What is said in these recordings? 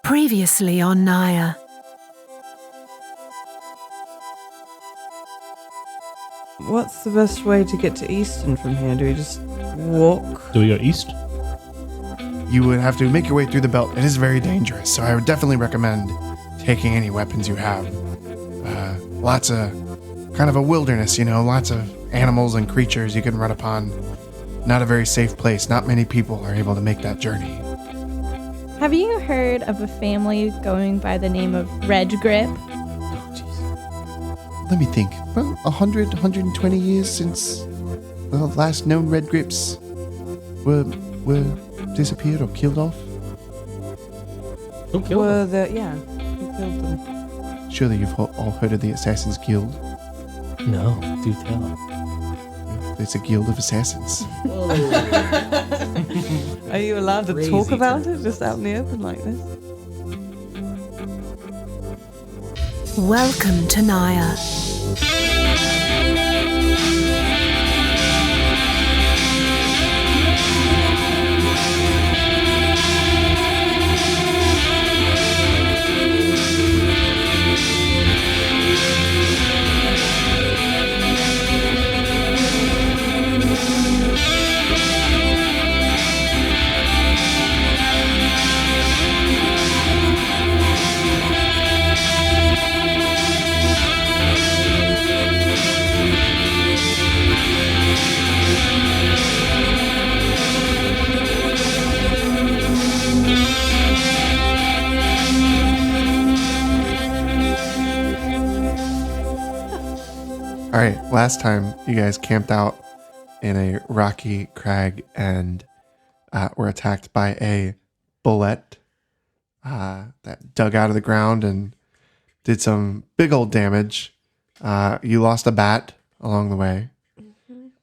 Previously on Naya. What's the best way to get to Easton from here? Do we just walk? Do we go east? You would have to make your way through the belt. It is very dangerous, so I would definitely recommend taking any weapons you have. Lots of, kind of a wilderness, lots of animals and creatures you can run upon. Not a very safe place. Not many people are able to make that journey. Have you heard of a family going by the name of Red Grip? Let me think. Well, 100, 120 years since the last known red grips were disappeared or killed off. Who killed them? Yeah, who killed them? Surely you've all heard of the Assassin's Guild. No, do tell. It's a guild of assassins. Are you allowed to talk about it just out in the open like this? Welcome to Naya. All right, last time you guys camped out in a rocky crag and were attacked by a bullet that dug out of the ground and did some big old damage. You lost a bat along the way.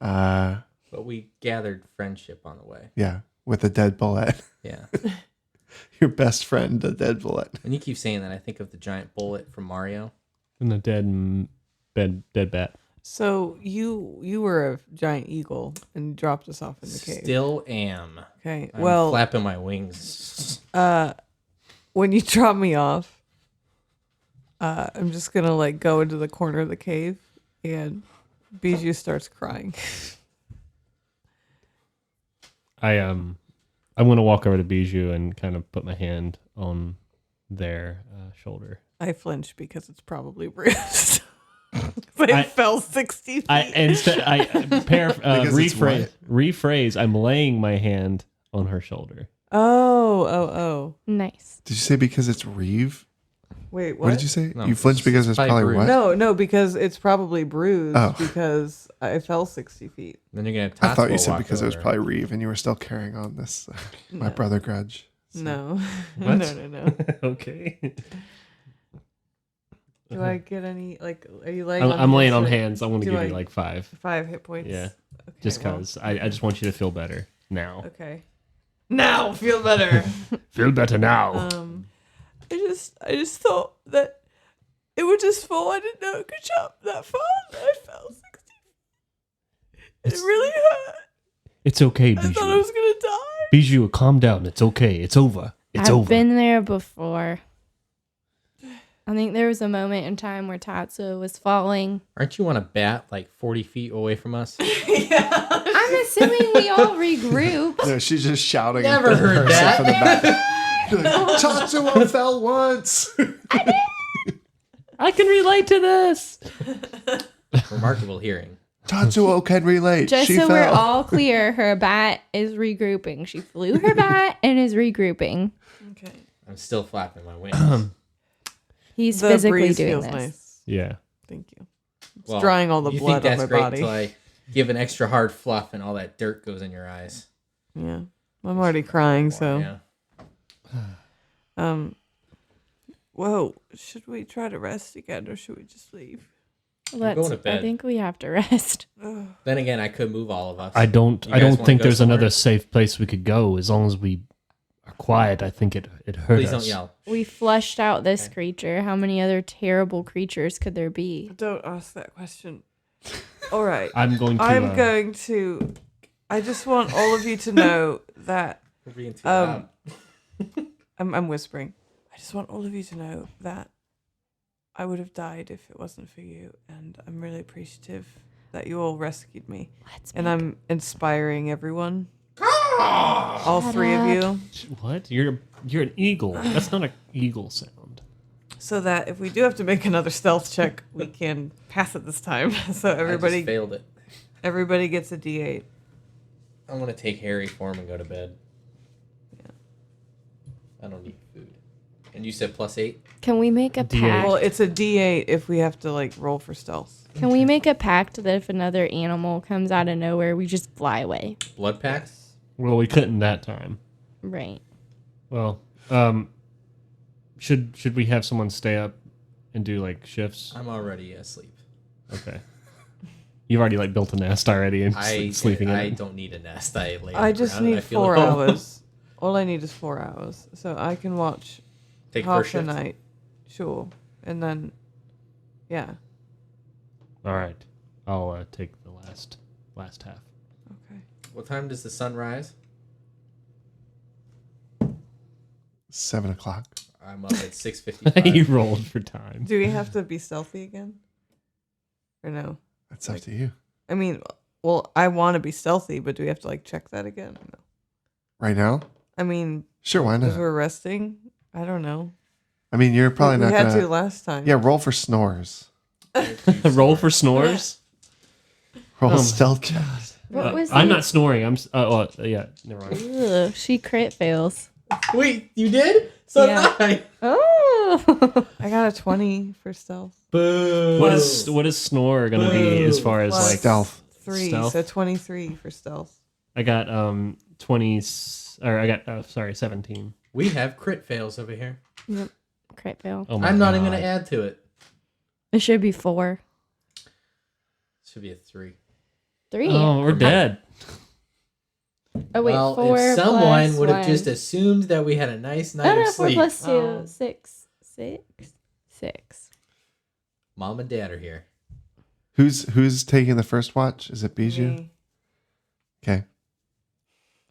But we gathered friendship on the way. Yeah, with a dead bullet. Yeah. Your best friend, a dead bullet. When you keep saying that, I think of the giant bullet from Mario. And the dead bat. So you were a giant eagle and dropped us off in the cave. Still am. Okay. I'm Well, flapping my wings. when you drop me off, I'm just gonna go into the corner of the cave, and Bijou starts crying. I'm gonna walk over to Bijou and kind of put my hand on their shoulder. I flinch because it's probably bruised. I fell 60 feet. Rephrase. I'm laying my hand on her shoulder. Oh. Nice. Did you say because it's Reeve? Wait, what? What did you say? No, you flinched because it's probably bruised. what? No, because it's probably bruised Oh. because I fell 60 feet. Then you're going to I thought you said because it was probably Reeve and you were still carrying on this my No. brother grudge. So. No. What? No. Okay. Do I get any, are you laying on I'm laying on hands? hands. I'm going to Do give I- you 5. 5 hit points? Yeah. Okay, Just well, because. I just want you to feel better now. Okay. Now, feel better. Feel better now. I just thought that it would just fall. I didn't know it could jump that far. I fell 60 feet. It really hurt. It's okay, I thought I Bijou. was going to die. Bijou, calm down. It's okay. It's over. It's I've over. been there before. I think there was a moment in time where Tatsuo was falling. Aren't you on a bat 40 feet away from us? I'm assuming we all regrouped. No, she's just shouting. Never in third heard person that. From the back. Like, Tatsuo fell once. I can relate to this. Remarkable hearing. Tatsuo can relate. Just she so fell. we're all clear, her bat is regrouping. She flew her bat and is regrouping. Okay. I'm still flapping my wings. He's The physically breeze doing feels this. nice. Yeah. Thank you. It's Well, drying all the you blood think off my that's great body. until I give an extra hard fluff and all that dirt goes in your eyes. Yeah. I'm already crying, so. Yeah. Whoa. Should we try to rest again or should we just leave? going to I bed. think we have to rest. Then again, I could move all of us. I don't You guys wanna think go there's somewhere? another safe place we could go as long as we are quiet. I think it hurt Please us. don't yell. We flushed out this Okay. creature. How many other terrible creatures could there be? Don't ask that question. All right. I'm going to. I just want all of you to know that We're being too loud. I'm whispering. I just want all of you to know that I would have died if it wasn't for you, and I'm really appreciative that you all rescued me. And I'm inspiring everyone. All three of you. What? You're an eagle. That's not an eagle sound. So that if we do have to make another stealth check, we can pass it this time. So I just failed it. everybody gets a D8. I'm gonna take Harry form and go to bed. Yeah. I don't need food. And you said +8? Can we make a D8. pact? Well, it's a D8 if we have to like roll for stealth. Can we make a pact that if another animal comes out of nowhere, we just fly away? Blood packs? Well, we couldn't that time. Right. Well, should we have someone stay up and do like shifts? I'm already asleep. Okay. You've already like built a nest already and sleeping in I it. don't need a nest. I lay on I the just ground and need I feel 4 at home. hours. All I need is 4 hours. So I can watch Take half first the shift. night. Sure. And then, yeah. All right. I'll take the last half. Okay. What time does the sun rise? 7 o'clock. I'm up at 6:55. You rolled for time. Do we have to be stealthy again? Or no? That's up to you. I mean, well, I want to be stealthy, but do we have to like check that again? No. Right now? I mean, Sure, why because not? we're resting. I don't know. I mean, you're probably we not had gonna. to last time. Yeah, roll for snores. Roll for snores. Roll Oh my stealth checks. What was I'm it? not snoring. Yeah, never mind. Ugh, she crit fails. Wait, you did? So Yeah. did I. Oh. I got a 20 for stealth. Boo. What is snore gonna be as far as Plus like Stealth. 3, Stealth? so 23 for stealth. I got 20 or I got 17. We have crit fails over here. Yep. Crit fail. Oh my I'm not God. even going to add to it. It should be 4. Should be a 3. 3. Oh, we're dead. Oh wait, well, 4 if someone plus would have 1. just assumed that we had a nice night Oh no, of 4 sleep. plus 2. Oh. 6. 6. Mom and Dad are here. Who's taking the first watch? Is it Bijou? Me. Okay.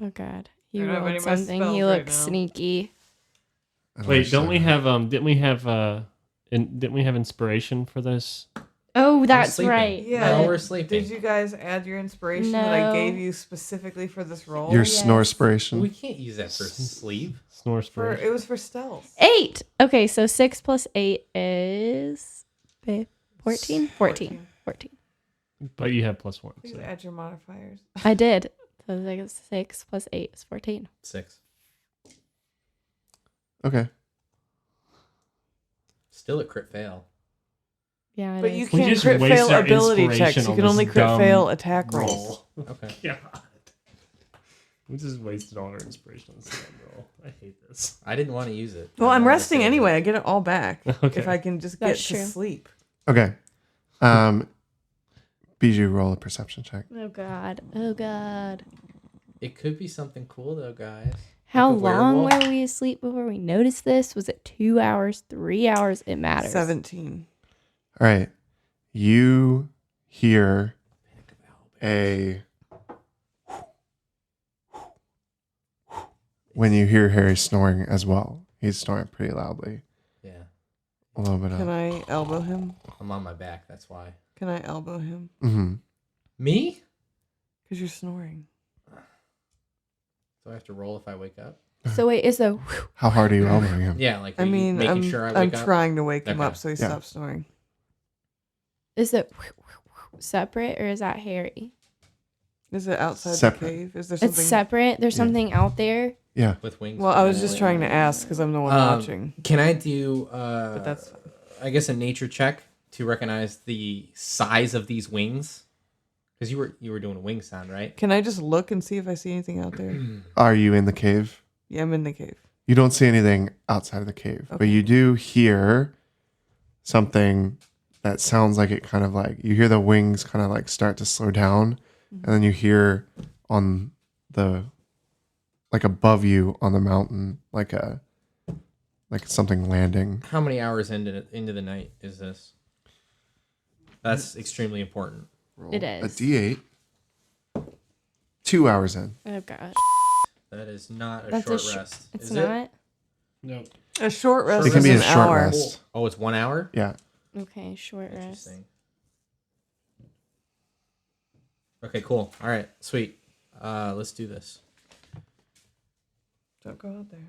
Oh god. He I don't have any rolled of my something. spells He right looks now. sneaky. Wait, don't we have didn't we have inspiration for this? Oh, that's sleeping. right. Yeah. No, we're sleeping. Did you guys add your inspiration that I No. gave you specifically for this role? Your yes. snore spiration? We can't use that for sleep. Snore For, spiration. it was for stealth. 8. Okay, so 6 plus 8 is 14? 14. But you have +1. Please So. add your modifiers. I did. So like 6 plus 8 is 14. 6. Okay. Still a crit fail. Yeah, it But is. you We can't just crit wasted fail our ability inspiration checks. You on can this only crit dumb fail attack rolls. Okay. God. We just wasted all our inspiration on this damn roll. I hate this. I didn't want to use it. Well, I I'm wanted to resting save it. anyway. I get it all back Okay. if I can just That's get to true. sleep. Okay. Bijou, roll a perception check. Oh god. Oh god. It could be something cool though, guys. How Like a long werewolf? were we asleep before we noticed this? Was it 2 hours, 3 hours? It matters. 17. All right. You hear a. When you hear Harry snoring as well, he's snoring pretty loudly. Yeah. A little bit Can of. I elbow him? I'm on my back. That's why. Can I elbow him? Mm-hmm. Me? Because you're snoring. Do I have to roll if I wake up? So wait, is the How hard are you elbowing him? Yeah, like I are you mean, making I'm, sure I I'm wake up. trying to wake him Okay. up so he Yeah. stops snoring. is it separate or is that Harry? Is it outside Separate. the cave? Is there It's something? separate. There's Yeah. something out there. Yeah. with wings. Well, I was just trying to ask because I'm the one watching. Can I do? But that's I guess a nature check to recognize the size of these wings, because you were doing a wing sound, right? Can I just look and see if I see anything out there? Are you in the cave? Yeah, I'm in the cave. You don't see anything outside of the cave, but you do hear something that sounds like it kind of like you hear the wings kind of like start to slow down, and then you hear on the like above you on the mountain like something landing. How many hours into the night is this? That's extremely important. Roll It a is. D8. 2 hours in. Oh god. That is not a That's short a rest. It's is not. it? No. A short rest It can is be a an short hour. rest. Oh, it's 1 hour? Yeah. Okay, short rest. Interesting. Okay, cool. All right, sweet. Let's do this. Don't go out there.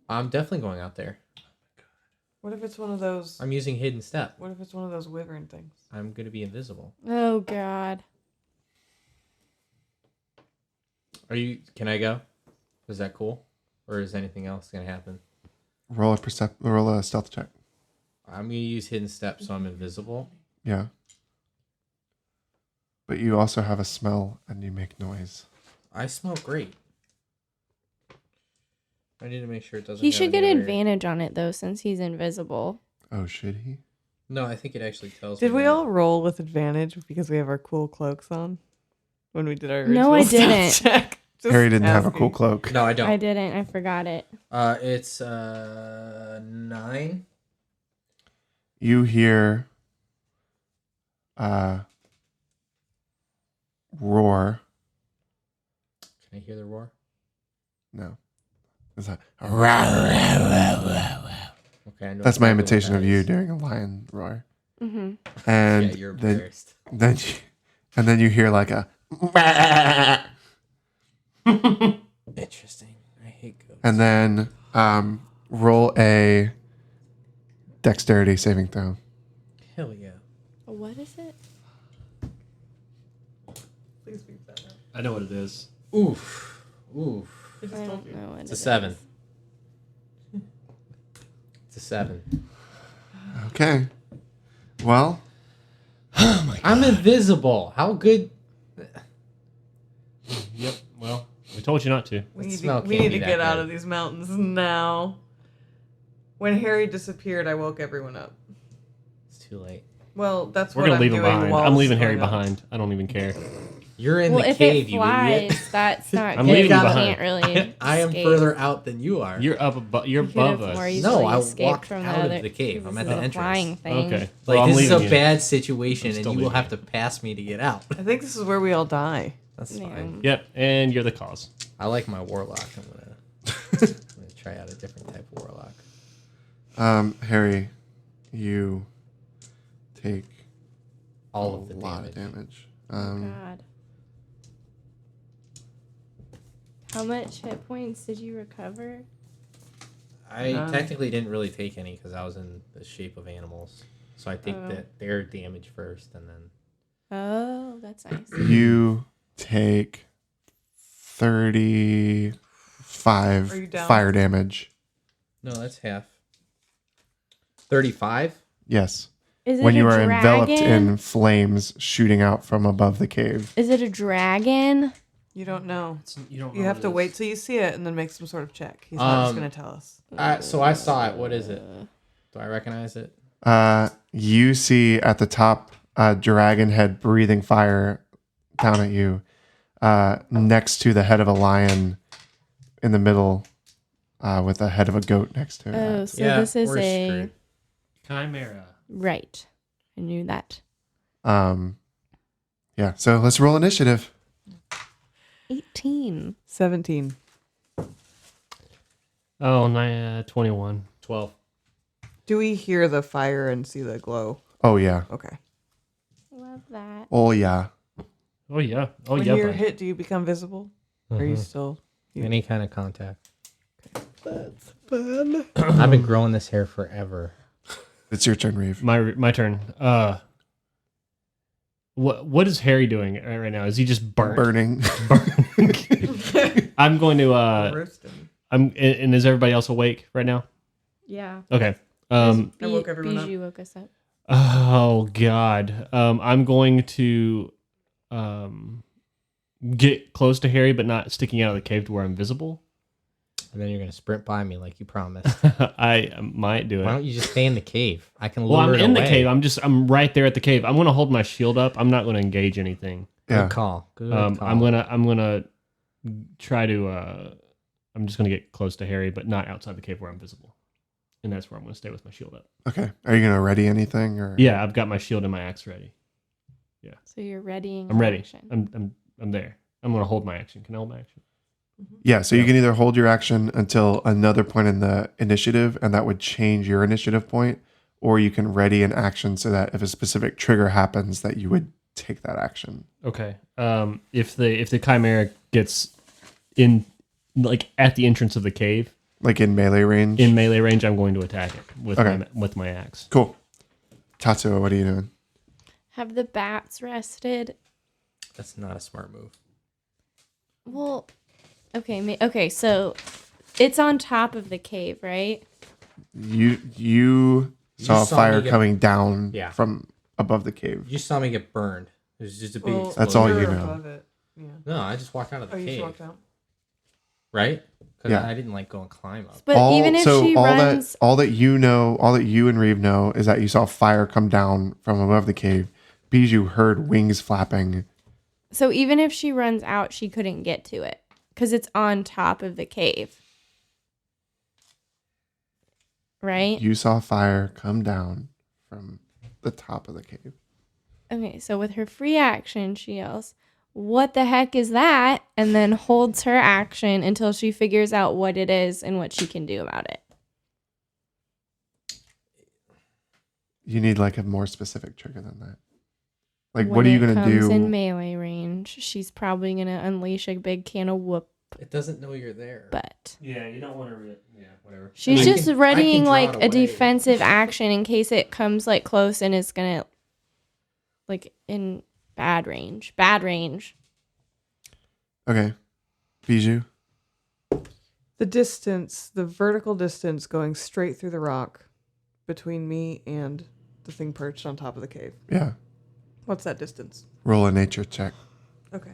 I'm definitely going out there. What if it's one of those? I'm using hidden step. What if it's one of those wyvern things? I'm gonna be invisible. Oh God. Can I go? Is that cool? Or is anything else gonna happen? Roll a stealth check. I'm gonna use hidden step so I'm invisible. Yeah. But you also have a smell and you make noise. I smell great. I need to make sure it doesn't. He go should get anywhere. advantage on it though, since he's invisible. Oh, should he? No, I think it actually tells. Did me we that. all roll with advantage because we have our cool cloaks on when we did our No, original I stealth didn't. check? Just Harry didn't have a asking. cool cloak. No, I don't. I didn't. I forgot it. It's 9. You hear roar. Can I hear the roar? No. It's a Okay, I know That's my exactly what imitation that of you is. doing a lion roar. Mm-hmm. And Yeah, you're then embarrassed. then you hear like a Interesting. I hate goats. and then roll a dexterity saving throw. Hell yeah. What is it? Please be better. I know what it is. Oof. Oof. I don't know what It's it a 7. is. It's a 7. Okay. Well, I'm invisible. How good? Yep. Well, we told you not to. We The need smell to, we can't need be to that get out good. of these mountains now. When Harry disappeared, I woke everyone up. It's too late. Well, that's We're what gonna I'm leave him doing behind. while I'm this leaving is Harry going on. behind. I don't even care. You're in Well, the if cave, it you flies, idiot. that's not I'm good. leaving You you behind. can't really. I am escape. further out than you are. You're up above. You're You could have above more us. easily No, I escaped walked from out of other- the cave. I'm this at is the a entrance. flying thing. Okay. Like, Well, I'm this is a leaving you. bad situation, I'm and still you will leaving have you. to pass me to get out. I think this is where we all die. That's Yeah. fine. Yep, and you're the cause. I like my warlock. I'm gonna try out a different type of warlock. Harry, you take All a of the lot damage. of damage. Oh, God. How much hit points did you recover? I technically didn't really take any because I was in the shape of animals. So I take their damage first, and then Oh, that's nice. You take 35 Are you down? fire damage. no, that's half. 35. Yes. Is it When a you are dragon? enveloped in flames shooting out from above the cave. Is it a dragon? You don't know. You don't. You have to wait till you see it and then make some sort of check. He's not just going to tell us. So I saw it. What is it? Do I recognize it? You see at the top a dragon head breathing fire down at you, next to the head of a lion in the middle, with the head of a goat next to it. Oh, so Yeah, this is we're a screwed. Chimera. right. I knew that. Yeah, so let's roll initiative. 18. 17. Oh, 21. 12. Do we hear the fire and see the glow? Oh, yeah. Okay. Love that. Oh, yeah. Oh yeah. Oh when yeah. you're bud. hit, do you become visible? Or are you still... Any kind of contact. That's fun. I've been growing this hair forever. It's your turn, Reeve. My turn. What is Harry doing right now? Is he just burnt? Burning. I'm going to. Roasting. And is everybody else awake right now? Yeah. Okay. I woke everyone up. Bijou woke us up. Oh God. I'm going to get close to Harry, but not sticking out of the cave to where I'm visible. And then you're going to sprint by me like you promised. I might do it. Why don't you just stay in the cave? I can lure Well, I'm it in the away. cave. I'm right there at the cave. I'm going to hold my shield up. I'm not going to engage anything. Good Yeah. call. Good I'm call. gonna try to. I'm just gonna get close to Harry, but not outside the cave where I'm visible, and that's where I'm gonna stay with my shield up. Okay. Are you going to ready anything? Or Yeah, I've got my shield and my axe ready. So you're readying. I'm ready. action. I'm there. I'm gonna hold my action. Can I hold my action? Yeah, so you can either hold your action until another point in the initiative, and that would change your initiative point, or you can ready an action so that if a specific trigger happens, that you would take that action. Okay. If the chimera gets in, like at the entrance of the cave, Like in melee range? in melee range, I'm going to attack it with Okay. with my axe. Cool. Tatsuo, what are you doing? Have the bats rested? That's not a smart move. Well, okay, so it's on top of the cave, right? You saw saw fire me get- coming down Yeah. from above the cave. You saw me get burned. It was just a big. Well, That's all explosion. you you're know. above it. Yeah. No, I just walked out of the Oh, you cave, just walked out. right? Because Yeah. I didn't like go and climb up. But even if she runs, all that you and Reeve know is that you saw fire come down from above the cave. Bijou heard wings flapping. so even if she runs out, she couldn't get to it because it's on top of the cave, right? You saw fire come down from the top of the cave. Okay, so with her free action, she yells, "What the heck is that?" and then holds her action until she figures out what it is and what she can do about it. You need like a more specific trigger than that. Like, When what are you it gonna comes do? in melee range, she's probably gonna unleash a big can of whoop It doesn't know you're there. butt. Yeah, you don't want to. Yeah, whatever. She's I just can readying draw like it a away. defensive action in case it comes like close and it's gonna like in bad range. Bad range. Okay, Bijou. The distance, the vertical distance going straight through the rock between me and the thing perched on top of the cave. Yeah, What's that distance? roll a nature check. Okay.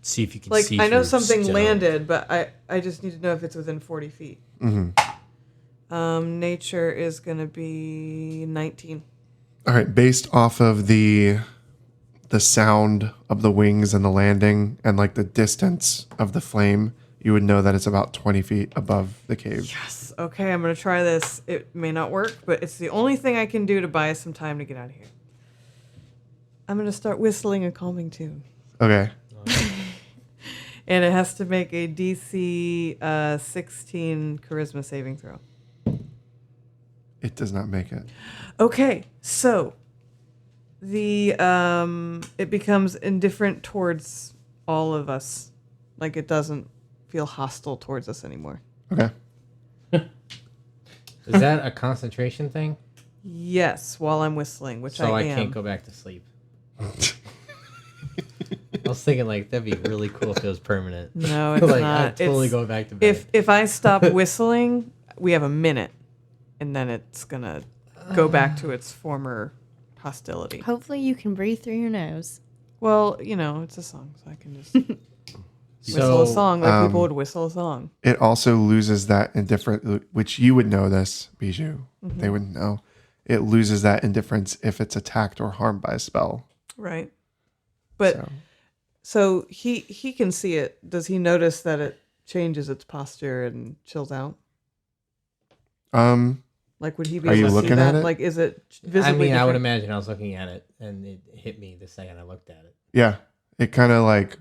See if you can Like, see. I know through something stone. landed, but I just need to know if it's within 40 feet. Mm-hmm. Nature is going to be 19. All right, based off of the sound of the wings and the landing and like the distance of the flame, you would know that it's about 20 feet above the cave. Yes. Okay, I'm going to try this. It may not work, but it's the only thing I can do to buy us some time to get out of here. I'm going to start whistling a calming tune. Okay. And it has to make a DC 16 charisma saving throw. It does not make it. Okay, so the it becomes indifferent towards all of us. Like, it doesn't feel hostile towards us anymore. Okay. Is that a concentration thing? Yes, while I'm whistling, which So I am. can't go back to sleep. I was thinking like that'd be really cool if it was permanent. No, it's like not. I'd totally It's- go back to bed. If I stop whistling, we have a minute, and then it's gonna go back to its former hostility. Hopefully you can breathe through your nose. Well, it's a song, so I can just whistle a song like people would whistle a song. It also loses that indifference, which you would know this, Bijou. They wouldn't know. It loses that indifference if it's attacked or harmed by a spell. Right. But so he can see it. Does he notice that it changes its posture and chills out? Like, would he be Are you able to see looking that? at it? Like, is it I visibly mean, I would different? imagine I was looking at it and it hit me the second I looked at it. Yeah, it kind of like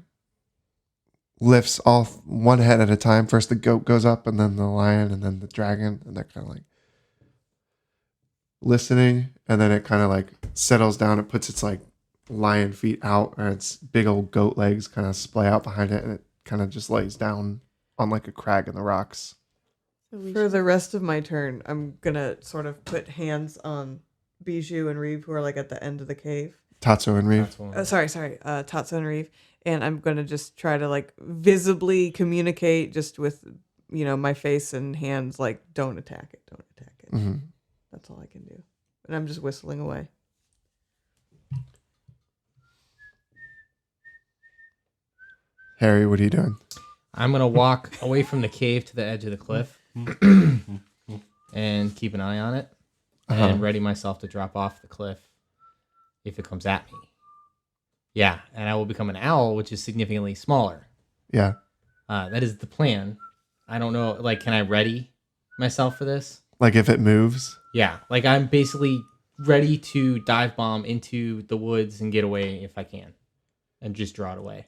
lifts off one head at a time. First the goat goes up, and then the lion, and then the dragon, and they're kind of like listening, and then it kind of like settles down. It puts its like lion feet out, and its big old goat legs kind of splay out behind it, and it kind of just lays down on like a crag in the rocks. For the rest of my turn, I'm gonna sort of put hands on Bijou and Reeve, who are like at the end of the cave. Tatsuo and Reeve. That's one. Sorry, Tatsu and Reeve, and I'm gonna just try to like visibly communicate, just with my face and hands, like, don't attack it, don't attack it. Mm-hmm. That's all I can do, and I'm just whistling away. Harry, what are you doing? I'm gonna walk away from the cave to the edge of the cliff and keep an eye on it and ready myself to drop off the cliff if it comes at me. Yeah, and I will become an owl, which is significantly smaller. Yeah. That is the plan. I don't know, like, can I ready myself for this? Like if it moves. Yeah, like I'm basically ready to dive bomb into the woods and get away if I can, and just draw it away.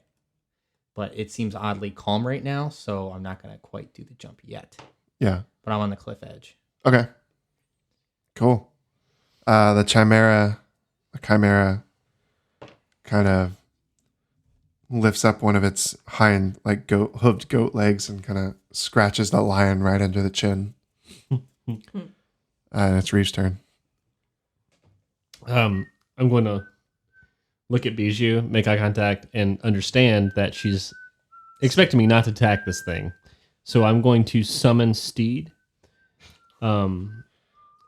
but it seems oddly calm right now, so I'm not gonna quite do the jump yet. Yeah. But I'm on the cliff edge. Okay. Cool. The chimera kind of lifts up one of its hind, like hooved goat legs and kind of scratches the lion right under the chin. And it's Reeve's turn. I'm going to look at Bijou, make eye contact, and understand that she's expecting me not to attack this thing. So I'm going to summon Steed. Isn't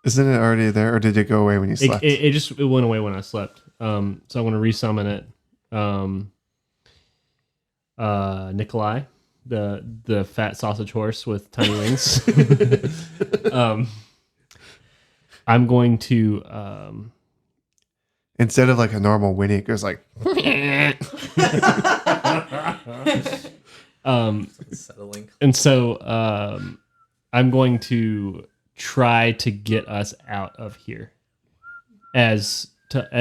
it already there, or did it go away when you slept? It went away when I slept. So I'm going to resummon it. Nikolai, the fat sausage horse with tiny wings. I'm going to Instead of like a normal whinny, it goes like. Settling. And so I'm going to try to get us out of here as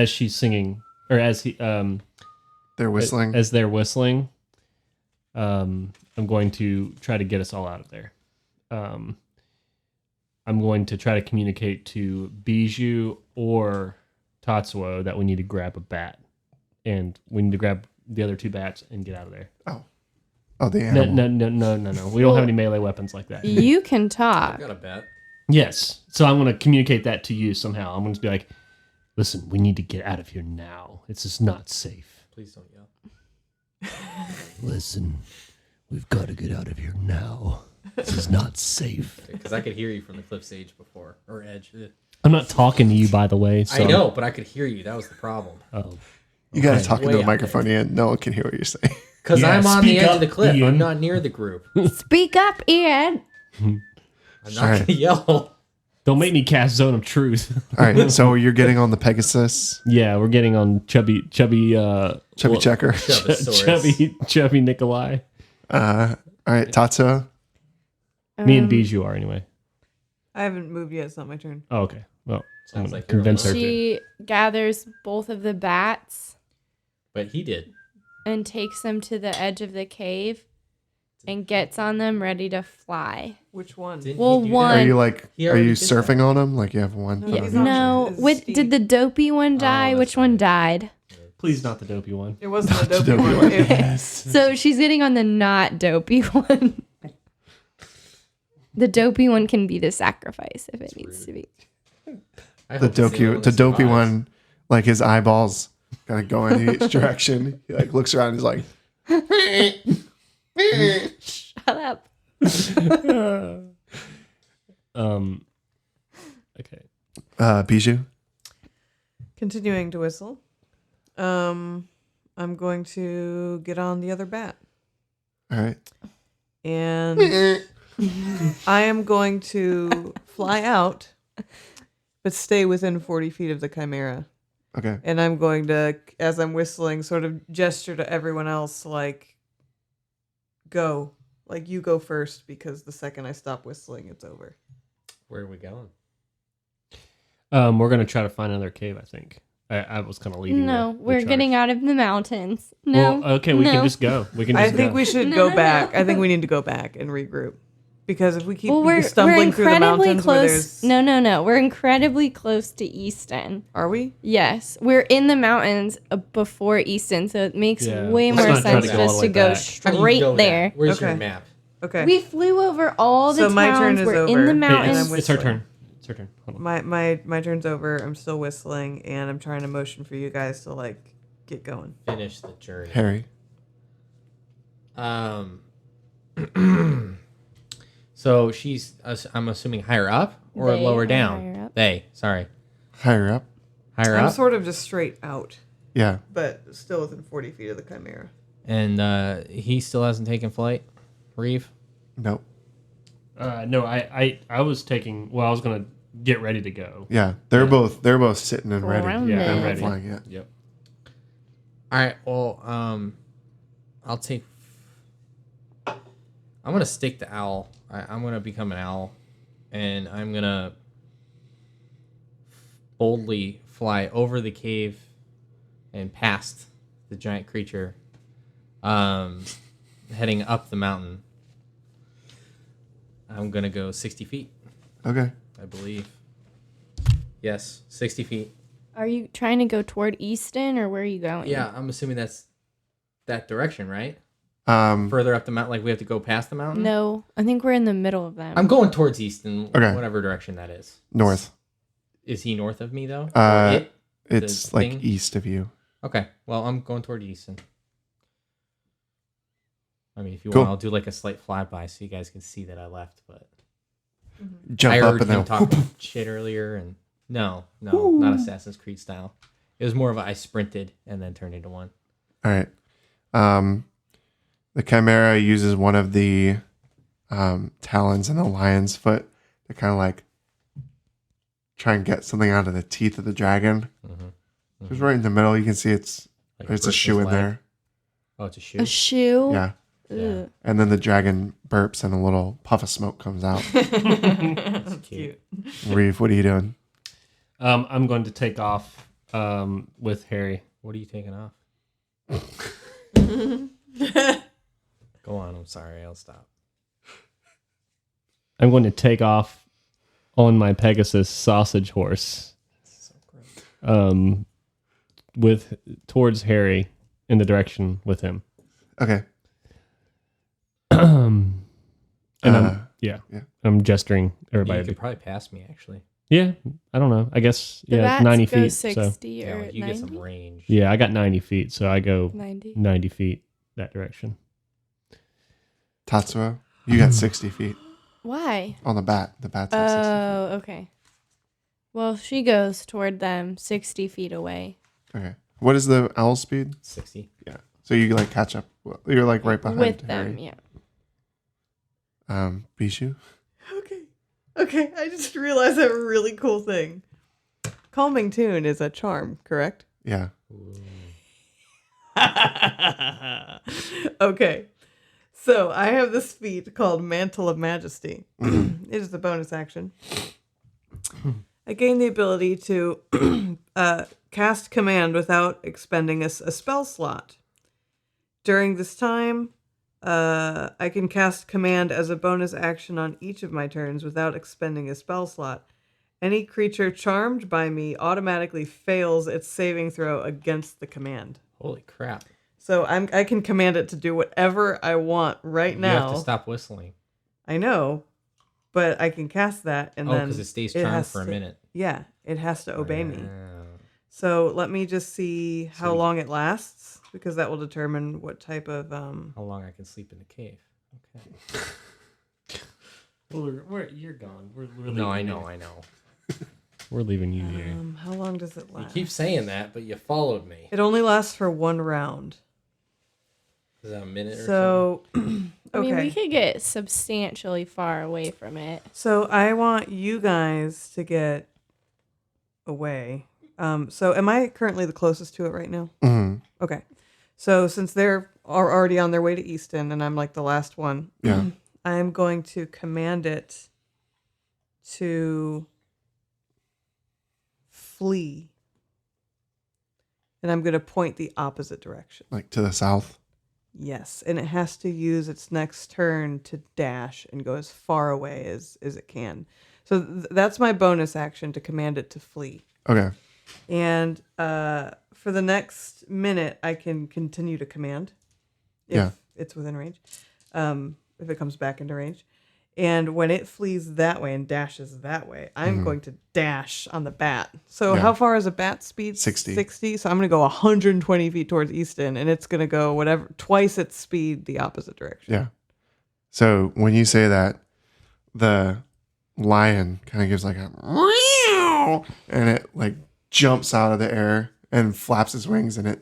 she's singing, or as he They're whistling. as they're whistling. I'm going to try to get us all out of there. I'm going to try to communicate to Bijou or Tatsuo that we need to grab a bat, and we need to grab the other 2 bats and get out of there. Oh, the animal. No. We don't have any melee weapons like that. You can talk. I've got a bet. Yes. So I'm going to communicate that to you somehow. I'm going to be like, listen, we need to get out of here now. It's just not safe. Please don't yell. Listen, we've got to get out of here now. This is not safe. Because I could hear you from the cliff's edge before. Or edge. I'm not talking to you, by the way. So I know, but I could hear you. That was the problem. Oh. You got to Okay. talk into Way a out microphone, Ian. No one can hear what you're saying. Because Yeah, I'm on the speak edge up, of the cliff. Ian. I'm not near the group. Speak up, Ian. I'm not Sorry. going to yell. Don't make me cast Zone of Truth. All right, so you're getting on the Pegasus, Yeah, we're getting on chubby chubby checker. chubby Nikolai. All right, Tatsuo. Me and Bijou are anyway. I haven't moved yet. It's not my turn. Oh, okay. Well, I'm Sounds gonna like you're convince her alone. to. She gathers both of the bats But he did. and takes them to the edge of the cave and gets on them ready to fly. Which one? Didn't Well, he do one- that? Are you like? He Are already you did surfing that. on them? Like you have one? No, thumb? he's not. No, It's what Steve. did the dopey one die? that's Which one right. died? Please, not the dopey one. It wasn't a the dopey dopey one. one. It- So she's getting on the not dopey one. The dopey one can be the sacrifice if it needs to be. I The hope it's dopey, one the that dopey survives. one, like his eyeballs kind of going in each direction. He like looks around. And he's like, Shut up. Okay. Bijou. Continuing to whistle. I'm going to get on the other bat. All right. And I am going to fly out, but stay within 40 feet of the chimera. Okay. And I'm going to, as I'm whistling, sort of gesture to everyone else, like, go. Like, you go first, because the second I stop whistling, it's over. Where are we going? We're gonna try to find another cave. I think I was kind of leading. No, the we're charge. getting out of the mountains. No. Well, okay, we no. can just go. We can. Just I think go. we should No, go no, back. no. I think we need to go back and regroup. Because if we keep Well, we're stumbling through the incredibly mountains where close. there's... No. We're incredibly close to Easton. Are we? Yes, we're in the mountains before Easton, so it makes Yeah, way let's more not try sense to for go all us the to way go back. How do you straight know there. that? Where's your Okay. map? Okay. We flew over all the So my turn towns. is We're in over. the Hey, mountains. and I'm It's our whistling. turn. It's our turn. Hold on. My turn's over. I'm still whistling, and I'm trying to motion for you guys to, like, get going. Finish the journey. Harry. So she's, I'm assuming higher up or They lower are down? higher up. They, sorry. Higher up. Higher I'm up. sort of just straight out, Yeah. but still within 40 feet of the chimera. And he still hasn't taken flight? Reeve? Nope. No, I was taking. Well, I was gonna get ready to go. Yeah. They're both sitting and ready. Grounded. Yeah, I'm Yeah. ready. Flying. Yeah. Yep. All right. Well, I'll take. I'm gonna stick the owl. I'm gonna become an owl, and I'm gonna boldly fly over the cave and past the giant creature, heading up the mountain. I'm going to go 60 feet, Okay. I believe. Yes, 60 feet. Are you trying to go toward Easton, or where are you going? Yeah, I'm assuming that's that direction, right? Um, Further up the mountain, like we have to go past the mountain? No, I think we're in the middle of them. I'm going towards Easton, Okay. whatever direction that is. north. Is he north of me, though? Or It's the like thing? east of you. Okay, well, I'm going toward Easton. I mean, if you Cool. want, I'll do like a slight flyby so you guys can see that I left, but Jump I up heard and him then talking shit earlier, and no, not Assassin's Creed style. It was more of a I sprinted and then turned into one. All right. The Chimera uses one of the talons in the lion's foot to kind of like try and get something out of the teeth of the dragon. It's right in the middle. You can see it's Like there's a burst shoe his in leg. there. Oh, it's a shoe. A shoe? Yeah. Ugh. And then the dragon burps and a little puff of smoke comes out. That's cute. Reeve, what are you doing? I'm going to take off with Harry. What are you taking off? Go on. I'm sorry. I'll stop. I'm going to take off on my Pegasus sausage horse. So gross. With towards Harry in the direction with him. Okay. And Yeah. I'm gesturing You everybody. could probably pass me, actually. Yeah, I don't know. I guess The yeah, bats 90 go feet. So 60 Yeah, or like you get some 90? range. yeah, I got 90 feet, so I go 90. 90 feet that direction. Tatsuo, you got 60 feet Why? on the bat. The bat's like 60 Oh, okay. Well, she goes toward them 60 feet away. feet. Okay. What is the owl speed? 60. Yeah. So you like catch up. You're like right behind With Harry. them, yeah. Bishu? Okay, I just realized a really cool thing. Calming tune is a charm, correct? Yeah. Okay. So I have this feat called Mantle of Majesty. It is the bonus action. I gain the ability to cast command without expending a spell slot. During this time, I can cast command as a bonus action on each of my turns without expending a spell slot. Any creature charmed by me automatically fails its saving throw against the command. Holy crap. So I can command it to do whatever I want right now. You have to stop whistling. I know, but I can cast that and Oh, then because it stays charmed has for a to- minute. Yeah, it has to obey me. Wow. So let me just see how So- long it lasts, because that will determine what type of How long I can sleep in the cave. Okay. Well, you're gone. We're No, I know. We're leaving you here. how long does it You last? keep saying that, but you followed me. It only lasts for one round. Is that a minute or So I mean, we okay. could get substantially far away from it. So I want you guys to get away. So am I currently the closest to it right now? Hmm. Okay. So since they're already on their way to Easton and I'm like the last one, Yeah. I'm going to command it to flee. And I'm going to point the opposite direction. Like to the south. Yes. And it has to use its next turn to dash and go as far away as it can. So that's my bonus action, to command it to flee. Okay. And for the next minute, I can continue to command if Yeah. it's within range, if it comes back into range. And when it flees that way and dashes that way, I'm going to dash on the bat. So Yeah. how far is a bat speed? 60. 60. So I'm going to go 120 feet towards Easton, and it's going to go twice its speed the opposite direction. Yeah. So when you say that, the lion kind of gives like a meow, and it like jumps out of the air and flaps its wings, and it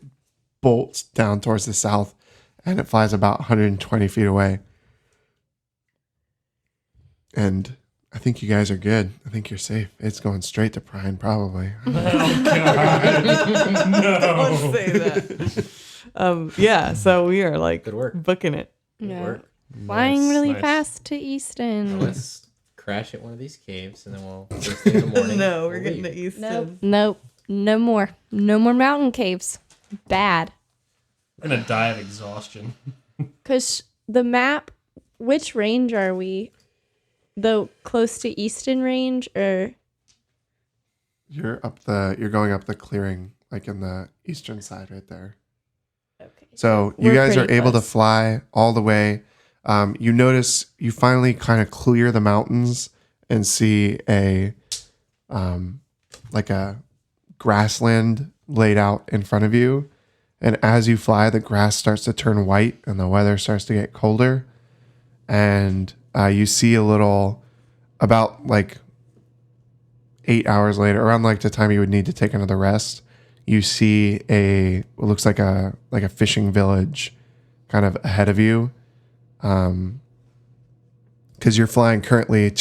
bolts down towards the south, and it flies about 120 feet away. And I think you guys are good. I think you're safe. It's going straight to Prime, probably. Don't say that. Yeah, so we are like Good work. booking it. Good Yeah. work. Flying really nice. fast to Now Easton. let's crash at one of these caves, and then we'll first thing in the morning. No, we're we'll getting leave. to Easton. Nope. No more. No more mountain caves. Bad. We're gonna die of exhaustion. Because the map, which range are we? The close to Easton range or? You're going up the clearing, like in the eastern side right there. Okay. So you We're guys are pretty able to close. fly all the way. You notice you finally kind of clear the mountains and see like a grassland laid out in front of you. And as you fly, the grass starts to turn white and the weather starts to get colder. And you see about like 8 hours later, around like the time you would need to take another rest, you see what looks like a fishing village kind of ahead of you. Because you're flying currently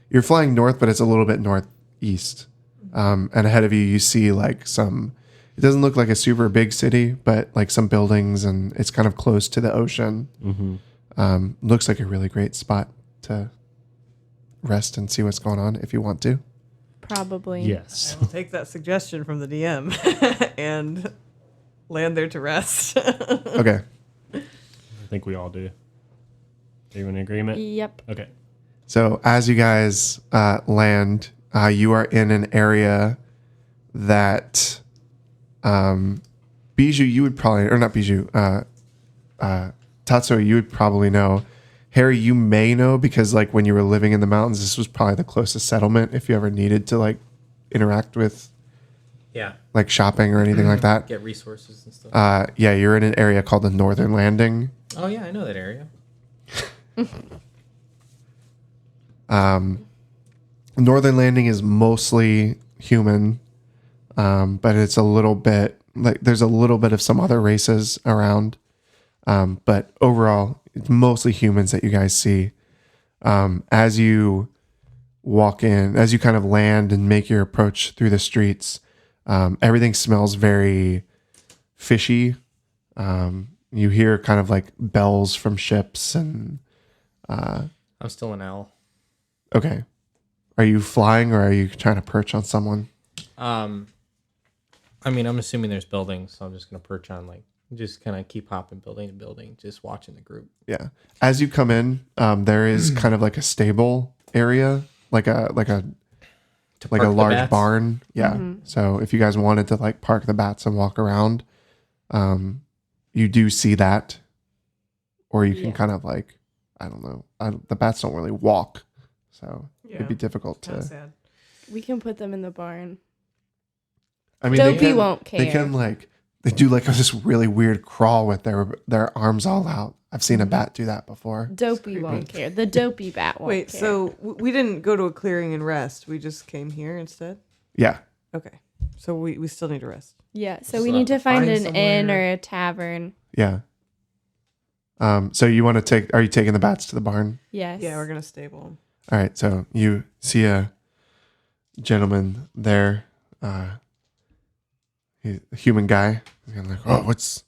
you're flying north, but it's a little bit northeast. And ahead of you, you see like it doesn't look like a super big city, but like some buildings, and it's kind of close to the ocean. Mm-hmm. Looks like a really great spot to rest and see what's going on if you want to. Probably. Yes. I'll take that suggestion from the DM and land there to rest. Okay. I think we all do. Are you in agreement? Yep. Okay. So as you guys land, you are in an area that Bijou, you would probably, or not Bijou, Tatsuo, you would probably know. Harry, you may know because like when you were living in the mountains, this was probably the closest settlement if you ever needed to like interact with Yeah. like shopping or anything like that. Get resources and stuff. Yeah, you're in an area called the Northern Landing. Oh yeah, I know that area. Northern Landing is mostly human, but it's a little bit like there's a little bit of some other races around. But overall, it's mostly humans that you guys see. As you walk in, as you kind of land and make your approach through the streets, everything smells very fishy. You hear kind of like bells from ships and I'm still an owl. okay. Are you flying or are you trying to perch on someone? I mean, I'm assuming there's buildings, so I'm just gonna perch on just kind of keep hopping building to building, just watching the group. Yeah. As you come in, there is kind of like a stable area, like a Park the large bats? barn. Yeah. So if you guys wanted to like park the bats and walk around, you do see that, or you can kind of like, I don't know. The bats don't really walk, so it'd be difficult Kinda to. sad. We can put them in the barn. I mean, Dopey won't They care. can like they do like this really weird crawl with their arms all out. I've seen a bat do that before. Dopey won't care. The dopey bat won't Wait, care. so we didn't go to a clearing and rest. We just came here instead? Yeah. Okay. So we still need to rest. Yeah, so Just we have need to to find find an inn somewhere. or a tavern. Yeah. So you want to are you taking the bats to the barn? Yes. Yeah, we're going to stable them. All right. So you see a gentleman there, he's a human guy. He's kind of like, oh, what's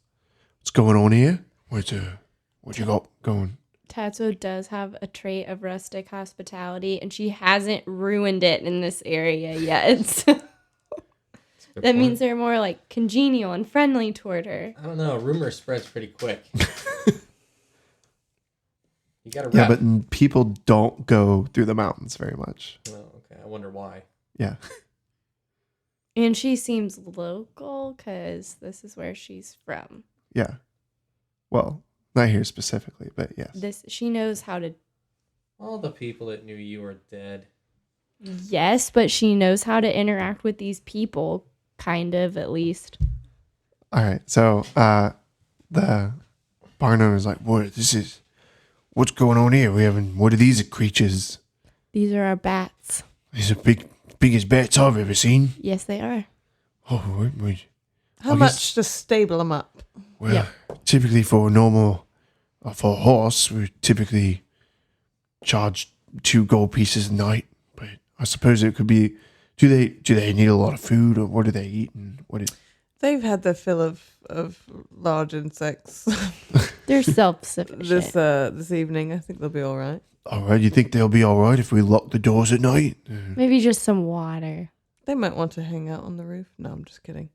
going on here? What you got going? Tatsuo does have a trait of rustic hospitality, and she hasn't ruined it in this area yet. Good That point. means they're more like congenial and friendly toward her. I don't know. Rumor spreads pretty quick. You gotta Yeah, wrap. but people don't go through the mountains very much. Oh, okay. I wonder why. Yeah. And she seems local because this is where she's from. Yeah. Well, not here specifically, but yes. She knows how to. All the people that knew you are dead. Yes, but she knows how to interact with these people, kind of at least. All right. So the barn owner's like, what's going on here? What are these creatures? These are our bats. These are biggest bats I've ever seen. Yes, they are. Oh, How I guess- much to stable them up? well, Yep. typically for a horse, we typically charge 2 gold pieces a night. But I suppose it could be, do they need a lot of food, or what do they eat, and what is? They've had their fill of large insects They're self-sufficient. this evening. I think they'll be all right. All right, you think they'll be all right if we lock the doors at night? Maybe just some water. They might want to hang out on the roof. No, I'm just kidding.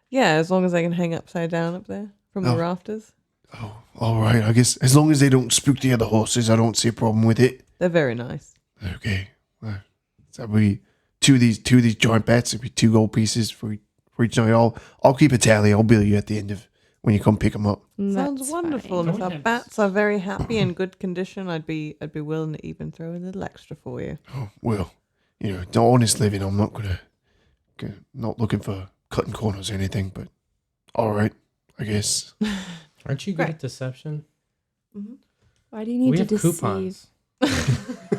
Yeah, as long as I can hang upside down up there from the Oh. rafters. Oh, all right. I guess as long as they don't spook the other horses, I don't see a problem with it. They're very nice. Okay. So we two of these giant bats. It'd be 2 gold pieces for each night. I'll keep a tally. I'll bill you at the end of when you come pick them up. Sounds That's wonderful. fine. And if our bats are very happy and good condition, I'd be willing to even throw a little extra for you. Oh, well, the honest living. I'm not not looking for cutting corners or anything. But all right, I guess. Aren't you good at deception? Why do you need We to have deceive? coupons.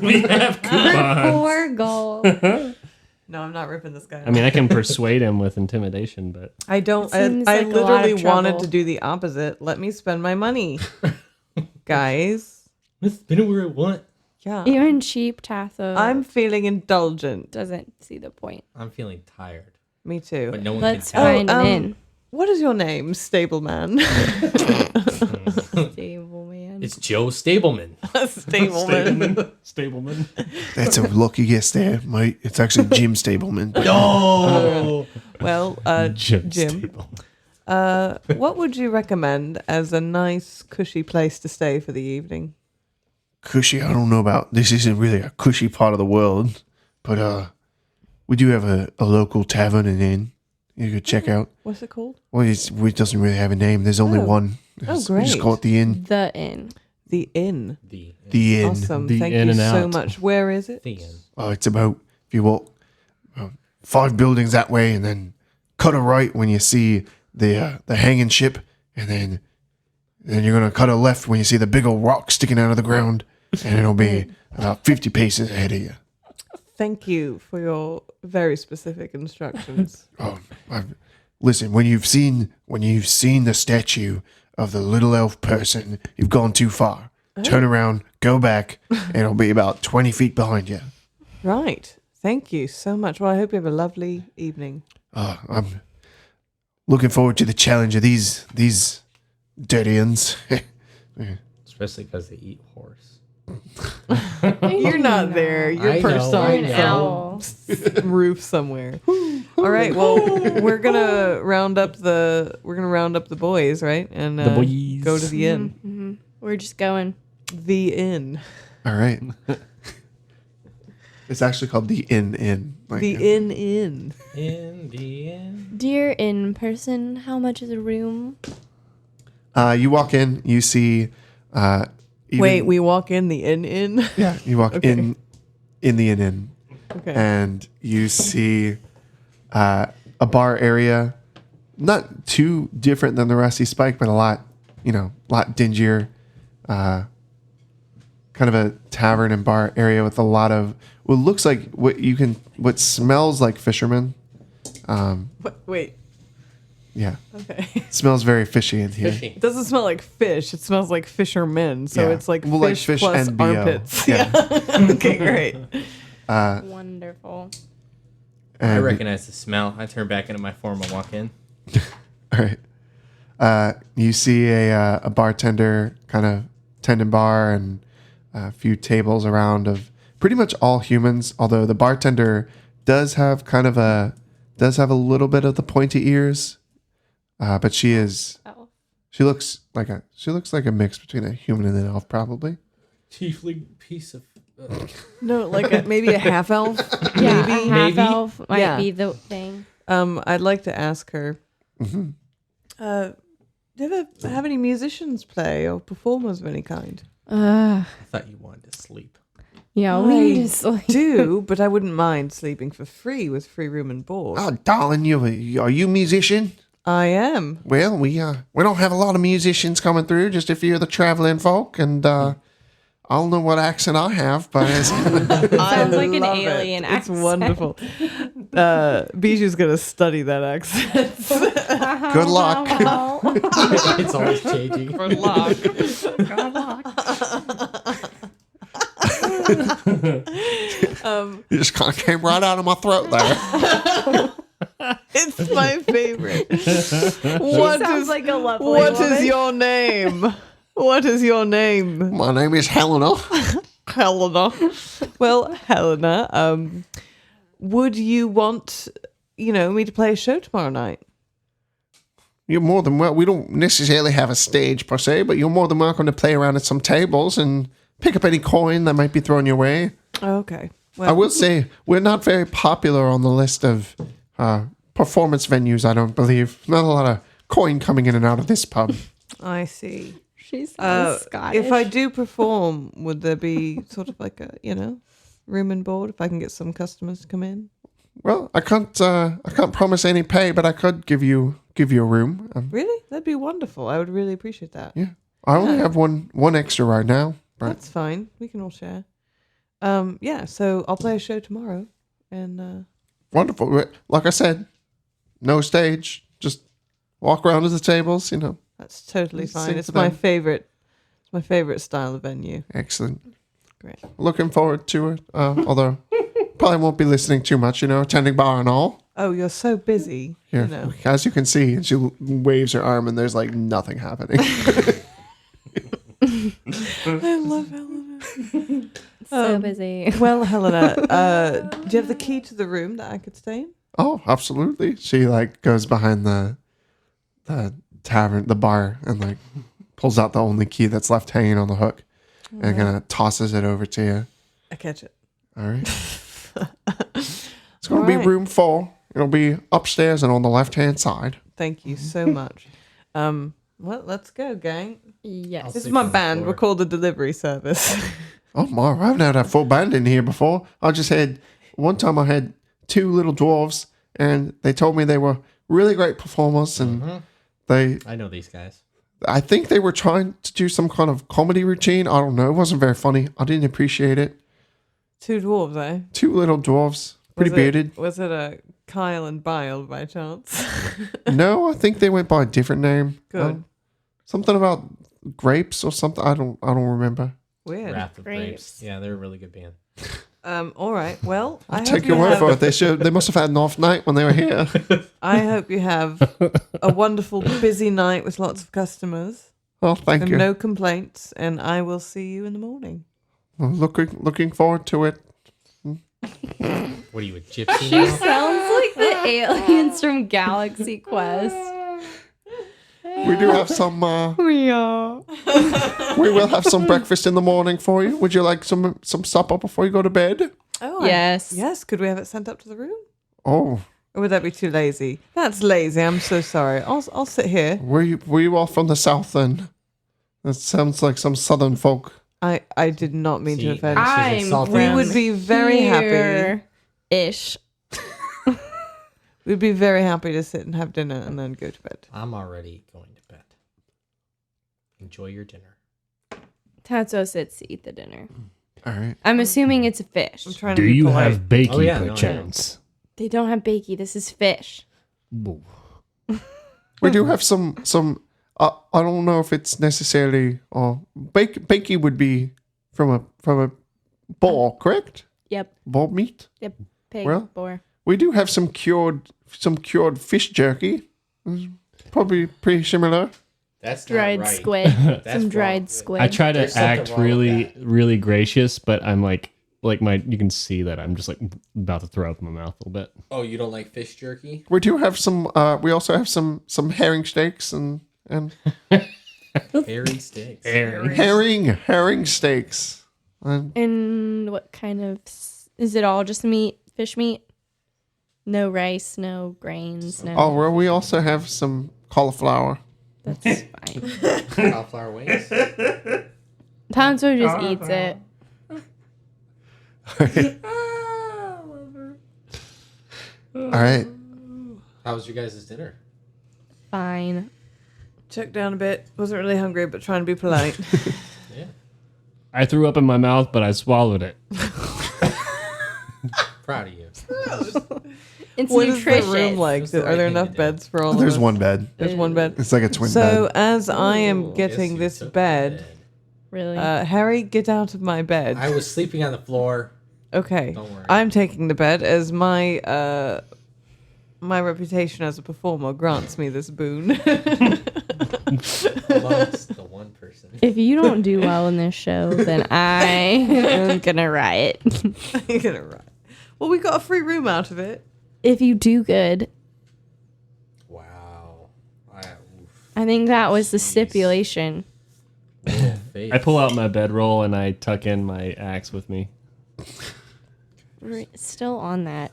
We have coupons. 4 gold. No, I'm not ripping this guy. I mean, I can persuade him with intimidation, but I don't. It seems I like a lot literally of wanted trouble. to do the opposite. Let me spend my money, guys. Let's spin it where I want. Yeah, Even cheap Tatho I'm feeling indulgent. doesn't see the point. I'm feeling tired, Me too. but no one Let's can tell. find an inn. What is your name, stableman? Stable man. It's Joe Stableman. Stableman. Stableman. That's a lucky guess there, mate. It's actually Jim Stableman. But No. Well, Jim. Jim, Stable. what would you recommend as a nice, cushy place to stay for the evening? cushy, I don't know about. This isn't really a cushy part of the world, but we do have a local tavern and inn you could check out. What's it called? Well, it doesn't really have a name. There's only Oh. one. Oh, We just great. call it the inn. The inn. The Inn. The inn. Awesome. The Thank In you and so Out. much. Where is it? The end. Oh, it's about if you walk 5 buildings that way, and then cut a right when you see the hanging ship, and then you're gonna cut a left when you see the big old rock sticking out of the ground, and it'll be about 50 paces ahead of you. Thank you for your very specific instructions. Oh, listen, when you've seen the statue of the little elf person, you've gone too far. Turn around, go back, and it'll be about 20 feet behind you. Right. Thank you so much. Well, I hope you have a lovely evening. I'm looking forward to the challenge of these dirty ends. Especially because they eat horse. You're not there. You're I perched know, on I An know. owl. roof somewhere. All right. Well, we're gonna round up the boys, right? And The boys. go to the inn. Mm-hmm. We're just going. The inn. All right. It's actually called the Inn. Like, The inn. In the end. Dear in person, how much is a room? You walk in, you see. Wait, we walk in the inn. Yeah, you walk Okay. in the inn, Okay. and you see a bar area, not too different than the Rusty Spike, but a lot dingier. Kind of a tavern and bar area with a lot of what looks like what smells like fishermen. Wait. Yeah, Okay. it smells very fishy in here. Fishy. It doesn't smell like fish. It smells like fishermen. So Yeah. it's like Well, like fish, fish plus and BO. armpits. Yeah. Okay, great. Wonderful. I And- recognize the smell. I turn back into my form and walk in. All right. You see a bartender kind of tending bar and a few tables around of pretty much all humans. Although the bartender does have a little bit of the pointy ears, but she looks like a mix between a human and an elf, probably. Tiefling piece of. No, like maybe a half elf. Yeah, Maybe. a half elf might Yeah. be the thing. I'd like to ask her. Mm-hmm. Do you ever have any musicians play or performers of any kind? I thought you wanted to sleep. Yeah, we need to sleep. do, but I wouldn't mind sleeping for free with free room and board. Oh, darling, are you a musician? I am. Well, we don't have a lot of musicians coming through, just a few of the traveling folk, and I don't know what accent I have, but Sounds like an love it. alien It's accent. wonderful. Bijou's gonna study that accent. good luck. It's always changing. For luck. You just kind of came right out of my throat there. It's my favorite. Sounds like a lovely What woman. is your name? What is your name? My name is Helena. Helena. Well, Helena, would you want, me to play a show tomorrow night? you're more than well. We don't necessarily have a stage per se, but you're more than welcome to play around at some tables and pick up any coin that might be thrown your way. Okay. Well, I will say we're not very popular on the list of performance venues. I don't believe. Not a lot of coin coming in and out of this pub. I see. She's Scottish. If I do perform, would there be sort of like a, room and board if I can get some customers to come in? Well, I can't promise any pay, but I could give you a room. Really? That'd be wonderful. I would really appreciate that. Yeah, I only have one extra right now. But That's fine. We can all share. So I'll play a show tomorrow, and wonderful. Like I said, no stage. Just walk around to the tables. that's totally Sing fine. to It's my them. favorite. It's my favorite style of venue. Excellent. Great. Looking forward to it. Although probably won't be listening too much. Attending bar and all. Oh, you're so busy. Yeah, as you can see, and she waves her arm, and there's like nothing happening. I love Helena. so busy. Well, Helena, do you have the key to the room that I could stay in? Oh, absolutely. She goes behind the tavern, the bar, and pulls out the only key that's left hanging on the hook, and kind of tosses it over to you. I catch it. All right. It's gonna be All right. room 4. It'll be upstairs and on the left-hand side. Thank you so much. Well, let's go, gang. Yes. This is sleep my on the band. floor. We're called the delivery service. Oh my! I haven't had a full band in here before. I just had one time. I had 2 little dwarves, and they told me they were really great performers, and I know these guys. I think they were trying to do some kind of comedy routine. I don't know. It wasn't very funny. I didn't appreciate it. 2 dwarves, eh? 2 little dwarves, pretty bearded. Was it a Kyle and Bile by chance? No, I think they went by a different name. Good. Something about grapes or something. I don't remember. Weird. Wrath of Grapes. Grapes. Yeah, they're a really good band. All right. Well, I Take hope your you word have, for it. They must have had an off night when they were here. I hope you have a wonderful, busy night with lots of customers Oh, thank and you. no complaints. And I will see you in the morning. Well, looking forward to it. What are you, a gypsy She now? sounds like the aliens from Galaxy Quest. We do have some. We are. We will have some breakfast in the morning for you. Would you like some supper before you go to bed? Oh, Yes. yes. Could we have it sent up to the room? Oh, Or would that be too lazy? That's lazy. I'm so sorry. I'll sit here. were you all from the south then? That sounds like some southern folk. I did not mean to See, offend. She's I'm insulting We from would be very happy. Ish. We'd be very happy to sit and have dinner and then go to bed. I'm already going to bed. Enjoy your dinner. Tatsuo sits to eat the dinner. All right. I'm assuming it's a fish. I'm trying Do to be you polite. have bakey Oh, yeah, no, I know. perchance? They don't have bakey. This is fish. Boo. We do have some. I don't know if it's necessarily. Bakey would be from a boar, correct? Yep. Boar meat. Yep. Pig. Well- boar. We do have some cured fish jerky. Probably pretty similar. That's Dried not right. squid. That's Some wrong. dried squid. I try to There's something act wrong with really, that. really gracious, but I'm like you can see that I'm just about to throw up in my mouth a little bit. Oh, you don't like fish jerky? We do have some. We also have some herring steaks and Hairy sticks. herring steaks. And And what kind of is it all just meat? Fish meat? No rice, no grains, no. oh, well, we also have some cauliflower. That's fine. Cauliflower wings. Tatsuo just eats it. All right. How was your guys' dinner? Fine. Check down a bit. Wasn't really hungry, but trying to be polite. Yeah. I threw up in my mouth, but I swallowed it. Proud of you. It's What is nutritious. the room like? That's the Are right there thing to enough do. beds for all of There's us? one bed. There's one bed. It's like a twin So bed. as I am Ooh, getting yes, this you took bed, the Really? Harry, get out of my bed. I was sleeping on the floor. Okay. Don't worry. I'm taking the bed as my my reputation as a performer grants me this boon. Amongst the one person. If you don't do well in this show, then I am gonna riot. You're gonna run. Well, we got a free room out of it. If you do good, Wow. I think that was the stipulation. I pull out my bedroll and I tuck in my axe with me. We're still on that.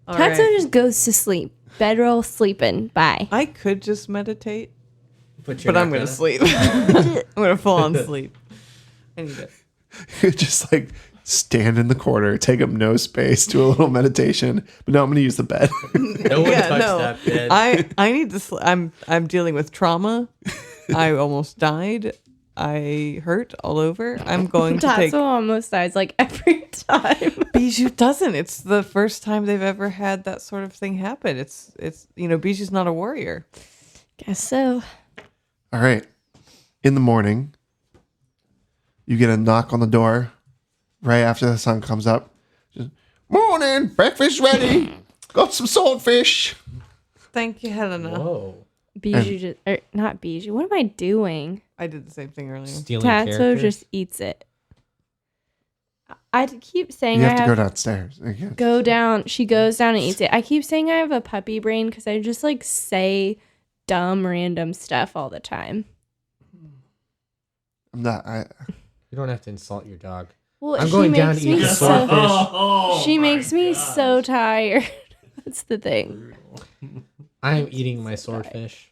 All Tatsu right. just goes to sleep. Bedroll sleeping. Bye. I could just meditate, But, you're but I'm not gonna sleep. I'm gonna full on sleep. I need it. You just like stand in the corner, take up no space, do a little meditation. But no, I'm going to use the bed. No one touched that bed. I need to sleep. I'm dealing with trauma. I almost died. I hurt all over. I'm going to take. Tatsu almost dies like every time. Bijou doesn't. It's the first time they've ever had that sort of thing happen. It's Bijou's not a warrior. Guess so. All right. In the morning, you get a knock on the door right after the sun comes up. Just, morning, breakfast ready. Got some swordfish. Thank you, Helena. Whoa. Bijou not Bijou. What am I doing? I did the same thing earlier. Stealing Tatsu characters. just eats it. I keep saying You I have to have go downstairs. You can't- go down. She goes down and eats it. I keep saying I have a puppy brain because I just like say dumb random stuff all the time. I'm not. You don't have to insult your dog. Well, I'm she going down makes to eat me the so- swordfish. she makes me so tired. That's the thing. I'm eating my swordfish.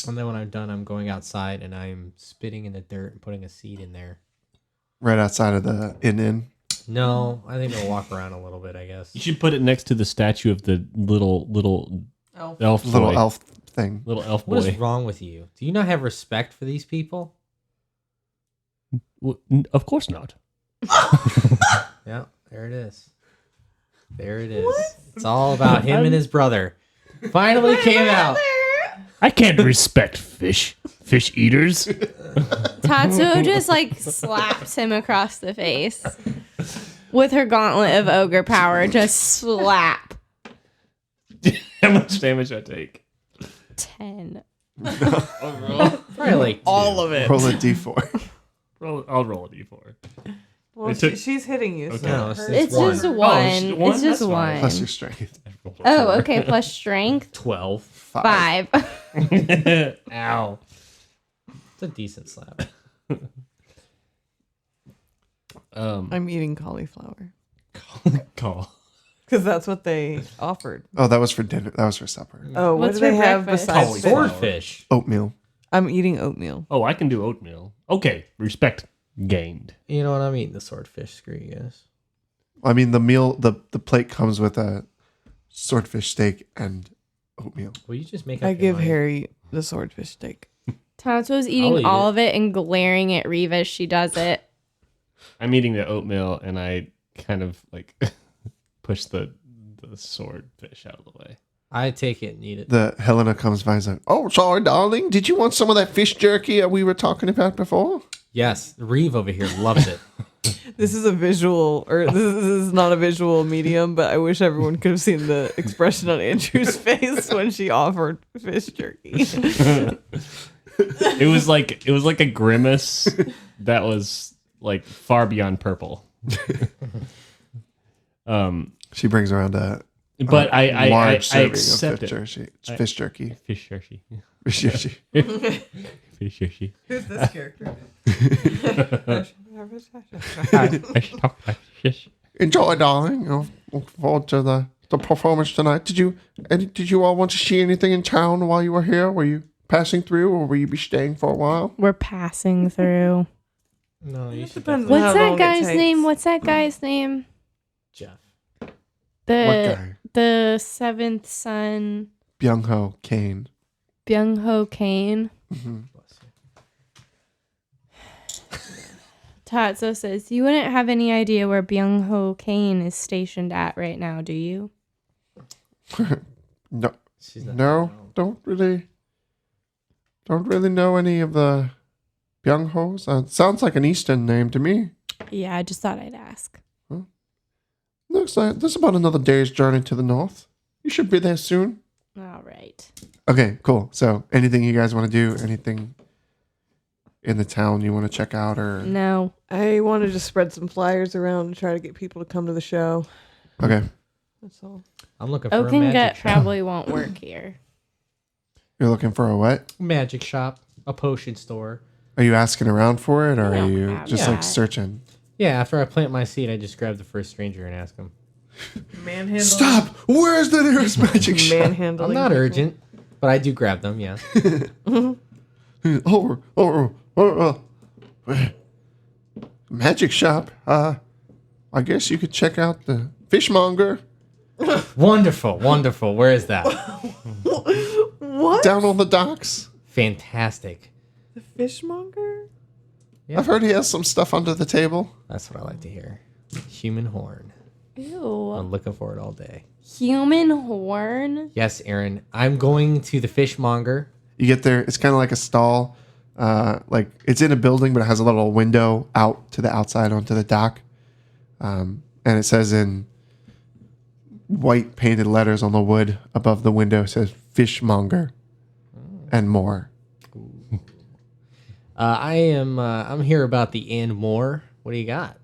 And then when I'm done, I'm going outside and I'm spitting in the dirt and putting a seed in there. Right outside of the inn. No, I think I'll walk around a little bit, I guess. You should put it next to the statue of the little elf Little boy. elf thing. Little elf What boy. is wrong with you? Do you not have respect for these people? Of course not. Yeah, there it is. There it is. It's all about him and his brother. Finally came out. I can't respect fish eaters. Tatsu just like slaps him across the face with her gauntlet of ogre power. Just slap. How much damage I take? 10. Probably like All of it. Roll a d4. I'll roll a d4. Well, It took- she's hitting you. Okay. So No, it hurts. It's one. just Oh, one. it's one? It's just That's fine. one. Plus your strength. Oh, okay. Plus strength. 12. 5. Ow. It's a decent slap. I'm eating cauliflower Call. because that's what they offered. Oh, that was for dinner. That was for supper. Oh, what What's do they for have breakfast? besides fish? Swordfish. Oatmeal. I'm eating oatmeal. Oh, I can do oatmeal. Okay, respect gained. You know what? I'm eating the swordfish. Screw you guys. I mean, the meal, the plate comes with a swordfish steak and oatmeal. Will you just make up I your give mind? Harry the swordfish steak. Tatsu was I'll eating eat all it. of it and glaring at Reva as she does it. I'm eating the oatmeal and I kind of like push the swordfish out of the way. I take it and eat it. The Helena comes by and is like, "Oh, sorry, darling. Did you want some of that fish jerky we were talking about before?" Yes, Reeve over here loves it. This is a visual, or this is not a visual medium, but I wish everyone could have seen the expression on Andrew's face when she offered fish jerky. It was like a grimace that was like far beyond purple. She brings around a But I large serving accept of it. fish jerky. Fish jerky. Fish jerky. Fish jerky. Who's this character? I should talk about fish. Enjoy, darling. I look forward to the performance tonight. Did you all want to see anything in town while you were here? Were you passing through, or will you be staying for a while? We're passing through. No, you should depends definitely- on What's how that long it guy's takes. name? What's that guy's name? Jeff. What The guy? the seventh son, Byung Ho Kane. Byung Ho Kane. Bless you. Tatsu says, "You wouldn't have any idea where Byung Ho Kane is stationed at right now, do you?" No, She's not no, don't really know any of the Byung Ho's. Sounds like an Easton name to me. Yeah, I just thought I'd ask. Looks like there's about another day's journey to the north. You should be there soon. All right. Okay, cool. So, anything you guys want to do? Anything in the town you want to check out, or No. I wanted to spread some flyers around and try to get people to come to the show. okay? That's all. I'm looking for Oak a and magic Gut shop. probably won't work here. You're looking for a what? Magic shop, a potion store. Are you asking around for it, or We are don't you have just that. like searching? Yeah, after I plant my seed, I just grab the first stranger and ask him. Manhandling. Stop! Where's the nearest magic shop? Manhandling. I'm not people. urgent, but I do grab them, yeah. Magic shop. I guess you could check out the fishmonger Wonderful, wonderful. Where is that? What? down on the docks. Fantastic. The fishmonger? Yeah. I've heard he has some stuff under the table. That's what I like to hear. Human horn. Ew. I'm looking for it all day. Human horn? Yes, Aaron. I'm going to the fishmonger. You get there, it's kind of like a stall. Like it's in a building, but it has a little window out to the outside onto the dock. And it says in white painted letters on the wood above the window, it says fishmonger and more. I'm here about the and more. What do you got?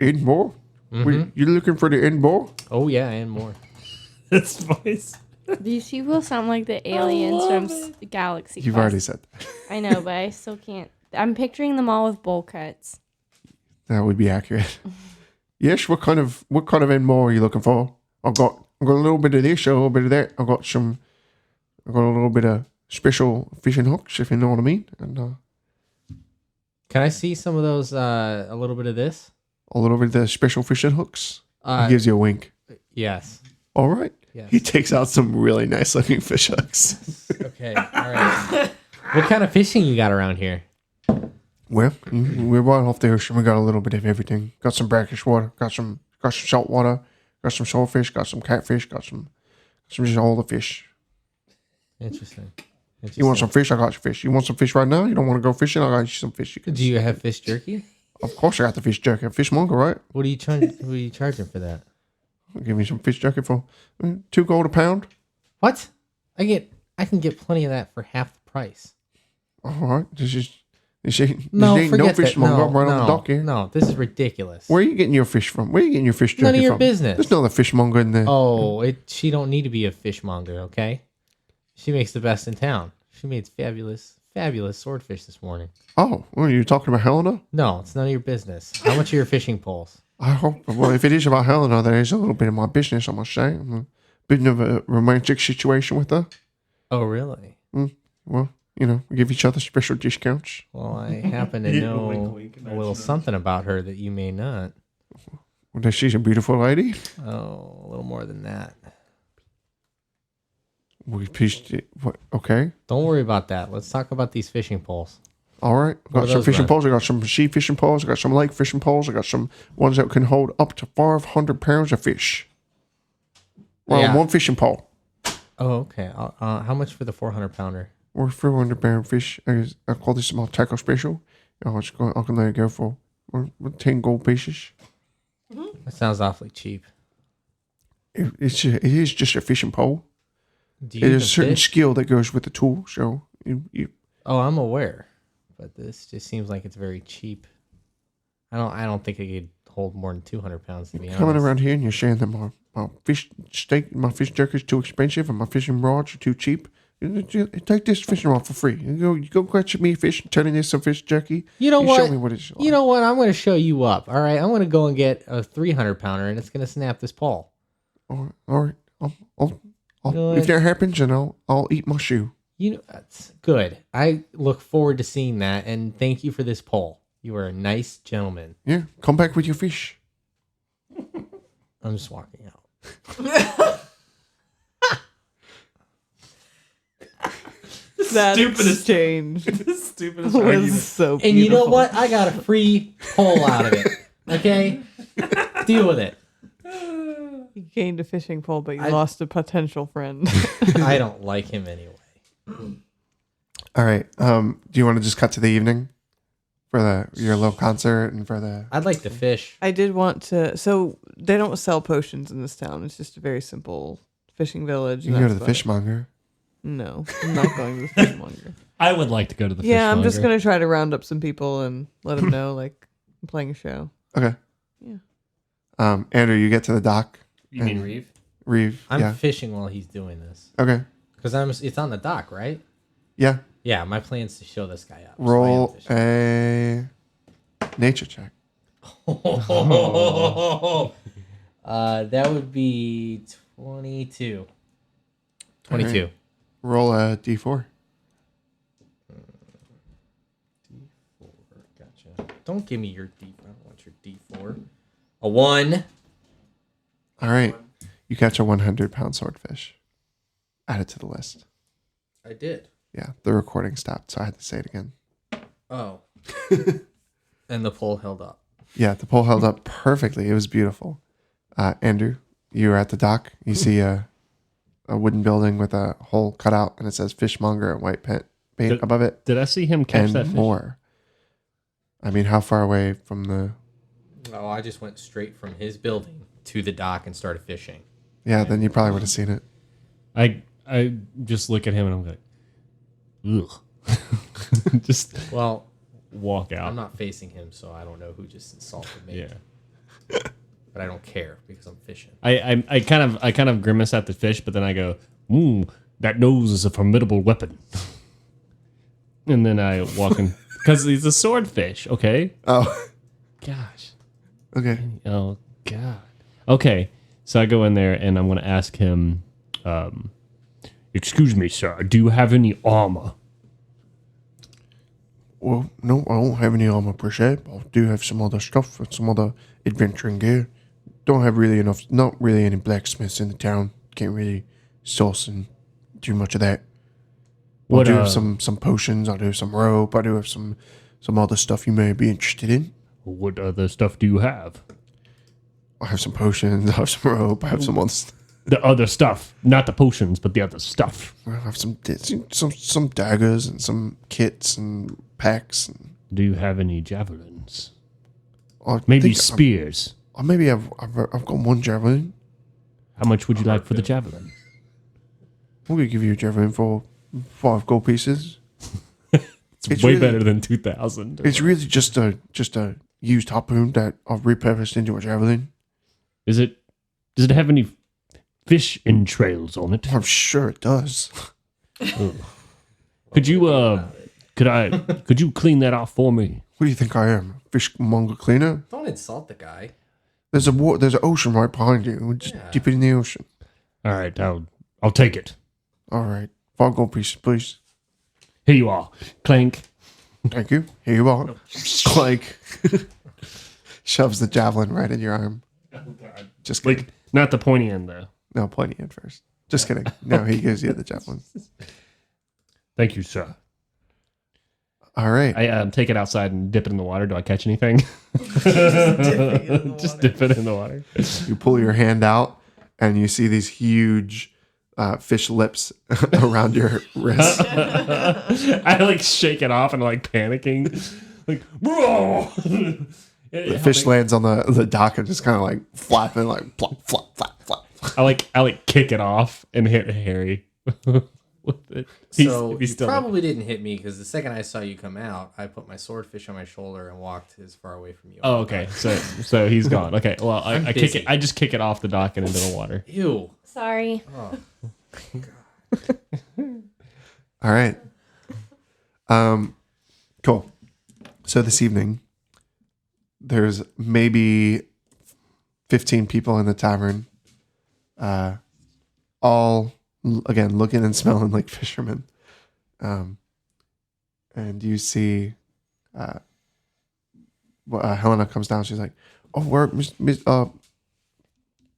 And more? You looking for the and more? Oh yeah, and more. This voice. These people sound like the aliens from Galaxy You've Quest. already said that. I know, but I still can't. I'm picturing them all with bowl cuts. That would be accurate. Yes, what kind of and more are you looking for? I've got a little bit of this, a little bit of that. I've got a little bit of special fishing hooks, if you know what I mean, and Can I see some of those? A little bit of this. a little bit of the special fishing hooks. He Uh, gives you a wink. yes. All right. Yes. He takes out some really nice looking fish hooks. Okay. All right. What kind of fishing you got around here? Well, we're right off the ocean. We got a little bit of everything. Got some brackish water. Got some salt water. Got some swordfish. Got some catfish. Got some just all the fish. Interesting. You want some fish? I got you fish. You want some fish right now? You don't want to go fishing? I got you some fish. You can. Do you have fish jerky? Of course, I got the fish jerky. Fishmonger, right? What are you charging? What are you charging for that? I'll give me some fish jerky for $2 a pound. What? I can get plenty of that for half the price. All right. This ain't No, no forget that. fishmonger No, right on the no, dock here. no, this is ridiculous. Where are you getting your fish from? Where are you getting your fish jerky None of your from? business. There's no other fishmonger in there. Oh, she don't need to be a fishmonger, okay? She makes the best in town. She made fabulous swordfish this morning. Oh, well, you're talking about Helena? No, it's none of your business. How much are your fishing poles? I hope. Well, if it is about Helena, there is a little bit of my business, I must say. I'm a bit of a romantic situation with her. Oh, really? Well, we give each other special discounts. Well, I happen to know a little something about her that you may not. Well, she's a beautiful lady. Oh, a little more than that. We pitched it. What? Okay. Don't worry about that. Let's talk about these fishing poles. All right. What Got are some those fishing run? poles. I got some sea fishing poles. I got some lake fishing poles. I got some ones that can hold up to 500 pounds of fish. Well, Yeah. one fishing pole. Oh, okay. How much for the 400-pounder? Or 400 pound fish. I call this my taco special. I can let it go for 10 gold pieces. That sounds awfully cheap. It is just a fishing pole. Do It you is even a certain fish? skill that goes with the tool. So you Oh, I'm aware, but this just seems like it's very cheap. I don't think it could hold more than 200 pounds to be honest. coming around here and you're saying that my fish steak, my fish jerky is too expensive and my fishing rods are too cheap. You take this fishing rod for free. You go catch me a fish and turn this some fish jerky. You know what? Show me what it's like. You know what? I'm going to show you up. All right, I'm going to go and get a 300-pounder, and it's going to snap this pole. All right. You know If what? that happens, then I'll eat my shoe. You know, that's good. I look forward to seeing that, and thank you for this pole. You are a nice gentleman. Yeah, come back with your fish. I'm just walking out. That Stupidest- exchange The stupidest was argument. so beautiful. And you know what? I got a free pole out of it. Okay? Deal with it. You gained a fishing pole, but you I- lost a potential friend. I don't like him anyway. All right. Do you want to just cut to the evening for your little concert and for the? I'd like to fish. I did want to. So they don't sell potions in this town. It's just a very simple fishing village. You and can go to that's the about it. fishmonger. No, I'm not going to the fishmonger. I would like to go to the Yeah, I'm just fishmonger. gonna try to round up some people and let them know like I'm playing a show. Okay. Yeah. Andrew, you get to the dock. You mean Reeve? Reeve. I'm Yeah. fishing while he's doing this. Okay. Because it's on the dock, right? Yeah. Yeah, my plan's to show this guy up. so I am Roll fishing. a nature check. That would be 22. 22. Alright. Roll a d4. Gotcha. Don't give me your D4. I don't want your D4. A 1. All right. You catch a 100-pound swordfish. Add it to the list. I did. Yeah, the recording stopped, so I had to say it again. Oh. And the pole held up. Yeah, the pole held up perfectly. It was beautiful. Andrew, you were at the dock. You see a wooden building with a hole cut out, and it says fishmonger and white paint above it. Did I see him catch And that fish? more. I mean, how far away from the... Oh, I just went straight from his building to the dock and started fishing. Yeah, then you probably would have seen it. I just look at him and I'm like, ugh. Just Well, walk out. I'm not facing him, so I don't know who just insulted me. Yeah. But I don't care because I'm fishing. I kind of grimace at the fish, but then I go, that nose is a formidable weapon. And then I walk in because he's a swordfish. Okay. Oh, Gosh. okay. Oh God. Okay. So I go in there and I'm going to ask him, excuse me, sir, do you have any armor? Well, no, I don't have any armor per se, but I do have some other stuff and some other adventuring gear. Don't have really enough, not really any blacksmiths in the town. Can't really source and do much of that. I What, do have some potions. I do have some rope. I do have some other stuff you may be interested in. What other stuff do you have? I have some potions. I have some rope. I have some other stuff. The other stuff, not the potions, but the other stuff. I have some daggers and some kits and packs. And Do you have any javelins? I Maybe think spears. maybe I've got one javelin. How much would you like for the javelin? I'm gonna give you a javelin for 5 gold pieces. It's way better than 2,000. It's really just a used harpoon that I've repurposed into a javelin. Does it have any fish entrails on it? I'm sure it does. Could you could you clean that off for me? What do you think I am? Fishmonger cleaner? Don't insult the guy. There's an ocean right behind you. We'll just dip it in the ocean. All right, I'll take it. All right. 5 gold pieces, please. Here you are. Clank. Thank you. Here you are. Clank. Shoves the javelin right in your arm. Just kidding. Like not the pointy end though. No, pointy at first. Just kidding. No, he gives you the javelin. Thank you, sir. All right. I take it outside and dip it in the water. Do I catch anything? Just dip it in the water. You pull your hand out and you see these huge fish lips around your wrist. I like shake it off and like panicking. Like, bro. The fish lands on the dock and just kind of like flapping, like flop, flop, flop, flop. I like kick it off and hit Harry with it. So He's you still probably didn't hit me because the second I saw you come out, I put my swordfish on my shoulder and walked as far away from you. Oh, okay. So he's gone. Okay. Well, I kick busy. it. I just kick it off the dock and into the water. Ew. Sorry. Oh. All right. Cool. So this evening, there's maybe 15 people in the tavern, all again looking and smelling like fishermen. And you see, Helena comes down. She's like, "Oh, where Miss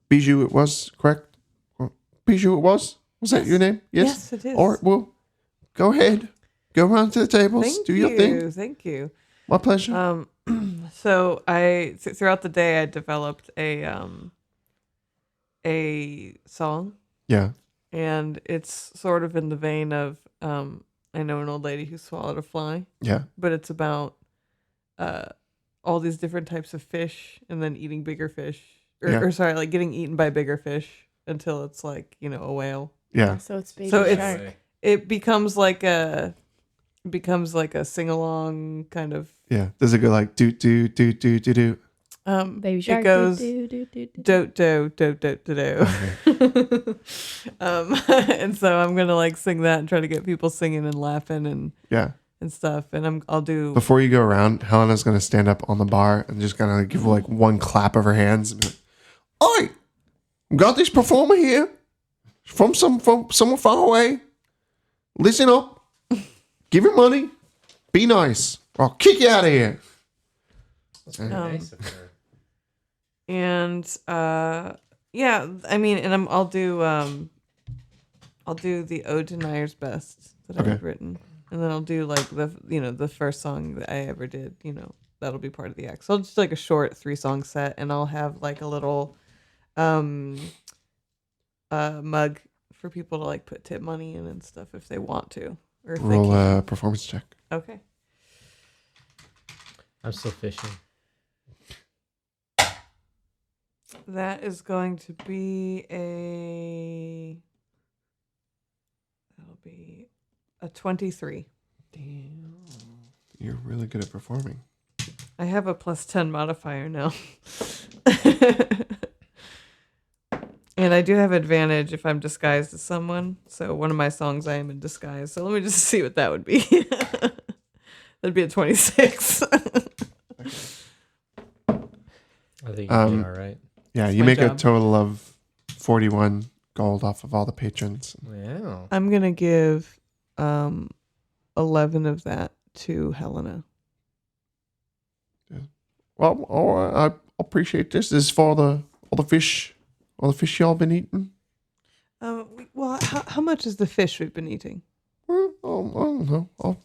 Bijou? It was correct. Bijou, it was. Was that your name? Yes, it is. All right. Well, go ahead. Go around to the tables. Do your thing. Thank you. My pleasure. So throughout the day I developed a song, Yeah. and it's sort of in the vein of I know an old lady who swallowed a fly, Yeah. but it's about all these different types of fish and then eating bigger fish, or sorry, like getting eaten by bigger fish until it's like, you know, a whale. Yeah. So it's baby So shark. it becomes like a sing along kind of. Yeah. Does it go like do do do do do do? Baby shark. It goes do, do, do, do, do. do do do do do do. And so I'm gonna like sing that and try to get people singing and laughing and Yeah. stuff. And I'll do. Before you go around, Helena's gonna stand up on the bar and just gonna give like one clap of her hands. And be like, "Oi, got this performer here from somewhere far away. Listen up, give him money, be nice, or I'll kick you out of here." That's very nice of her. And yeah, I mean, and I'll do the Ode to Nayer's Best that Okay. I've written, and then I'll do like the first song that I ever did. That'll be part of the act. So I'll just like a short 3-song set, and I'll have like a little mug for people to like put tip money in and stuff if they want to, or if Roll they can. a performance check. Okay. I'm still fishing. That is going to be that'll be a 23. Damn, you're really good at performing. I have a +10 modifier now. And I do have advantage if I'm disguised as someone. So one of my songs I am in disguise. So let me just see what that would be. That'd be a 26. I think you did all right. Yeah, That's you my make a job. total of 41 gold off of all the patrons. Wow. I'm going to give 11 of that to Helena. Well, all right, I appreciate this. This is for all the fish y'all been eating. Well, how much is the fish we've been eating? Well, I don't know. I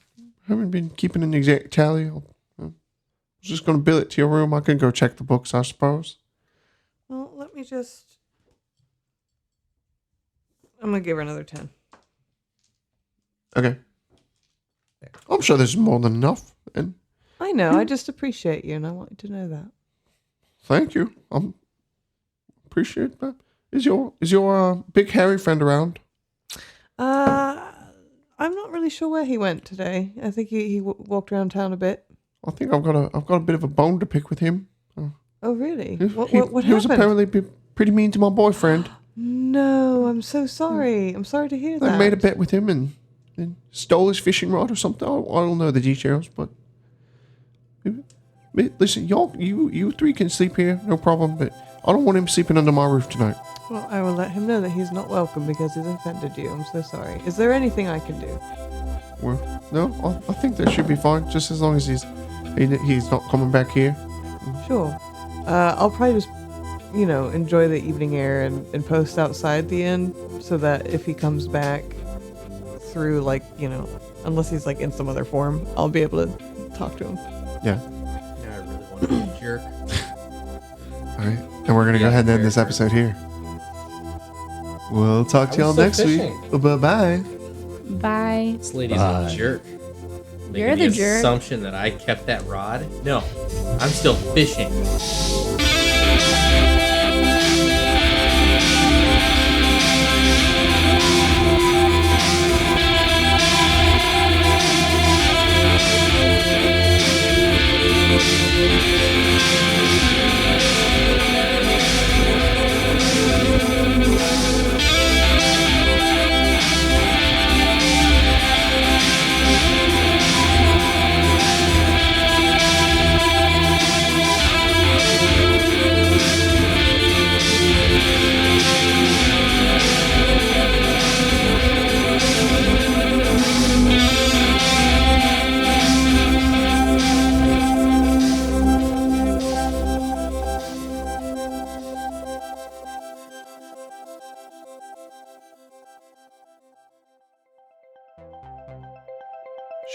haven't been keeping an exact tally. I was just going to bill it to your room. I can go check the books, I suppose. Well, let me just... I'm going to give her another 10. Okay. I'm sure there's more than enough. And I know. I just appreciate you, and I want you to know that. thank you. Appreciate that. Is your big hairy friend around? I'm not really sure where he went today. I think he walked around town a bit. I think I've got a bit of a bone to pick with him. Oh, really? He What he was happened? apparently pretty mean to my boyfriend. No, I'm so sorry. I'm sorry to hear I that. made a bet with him and stole his fishing rod or something. I don't know the details, but listen, you three can sleep here, no problem. But I don't want him sleeping under my roof tonight. Well, I will let him know that he's not welcome because he's offended you. I'm so sorry. Is there anything I can do? Well, no, I think that should be fine, just as long as he's not coming back here. Sure. I'll probably just, enjoy the evening air and post outside the inn so that if he comes back through, unless he's in some other form, I'll be able to talk to him. Yeah. Now I really want to be a jerk. All right, and we're gonna go Yeah, ahead and end fair, this fair. episode here. We'll talk to I y'all was still next week. fishing. Bye-bye. Bye. This lady's Bye. a jerk. You're Making the jerk. assumption that I kept that rod. No, I'm still fishing.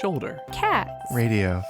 Shoulder. Cats. Radio.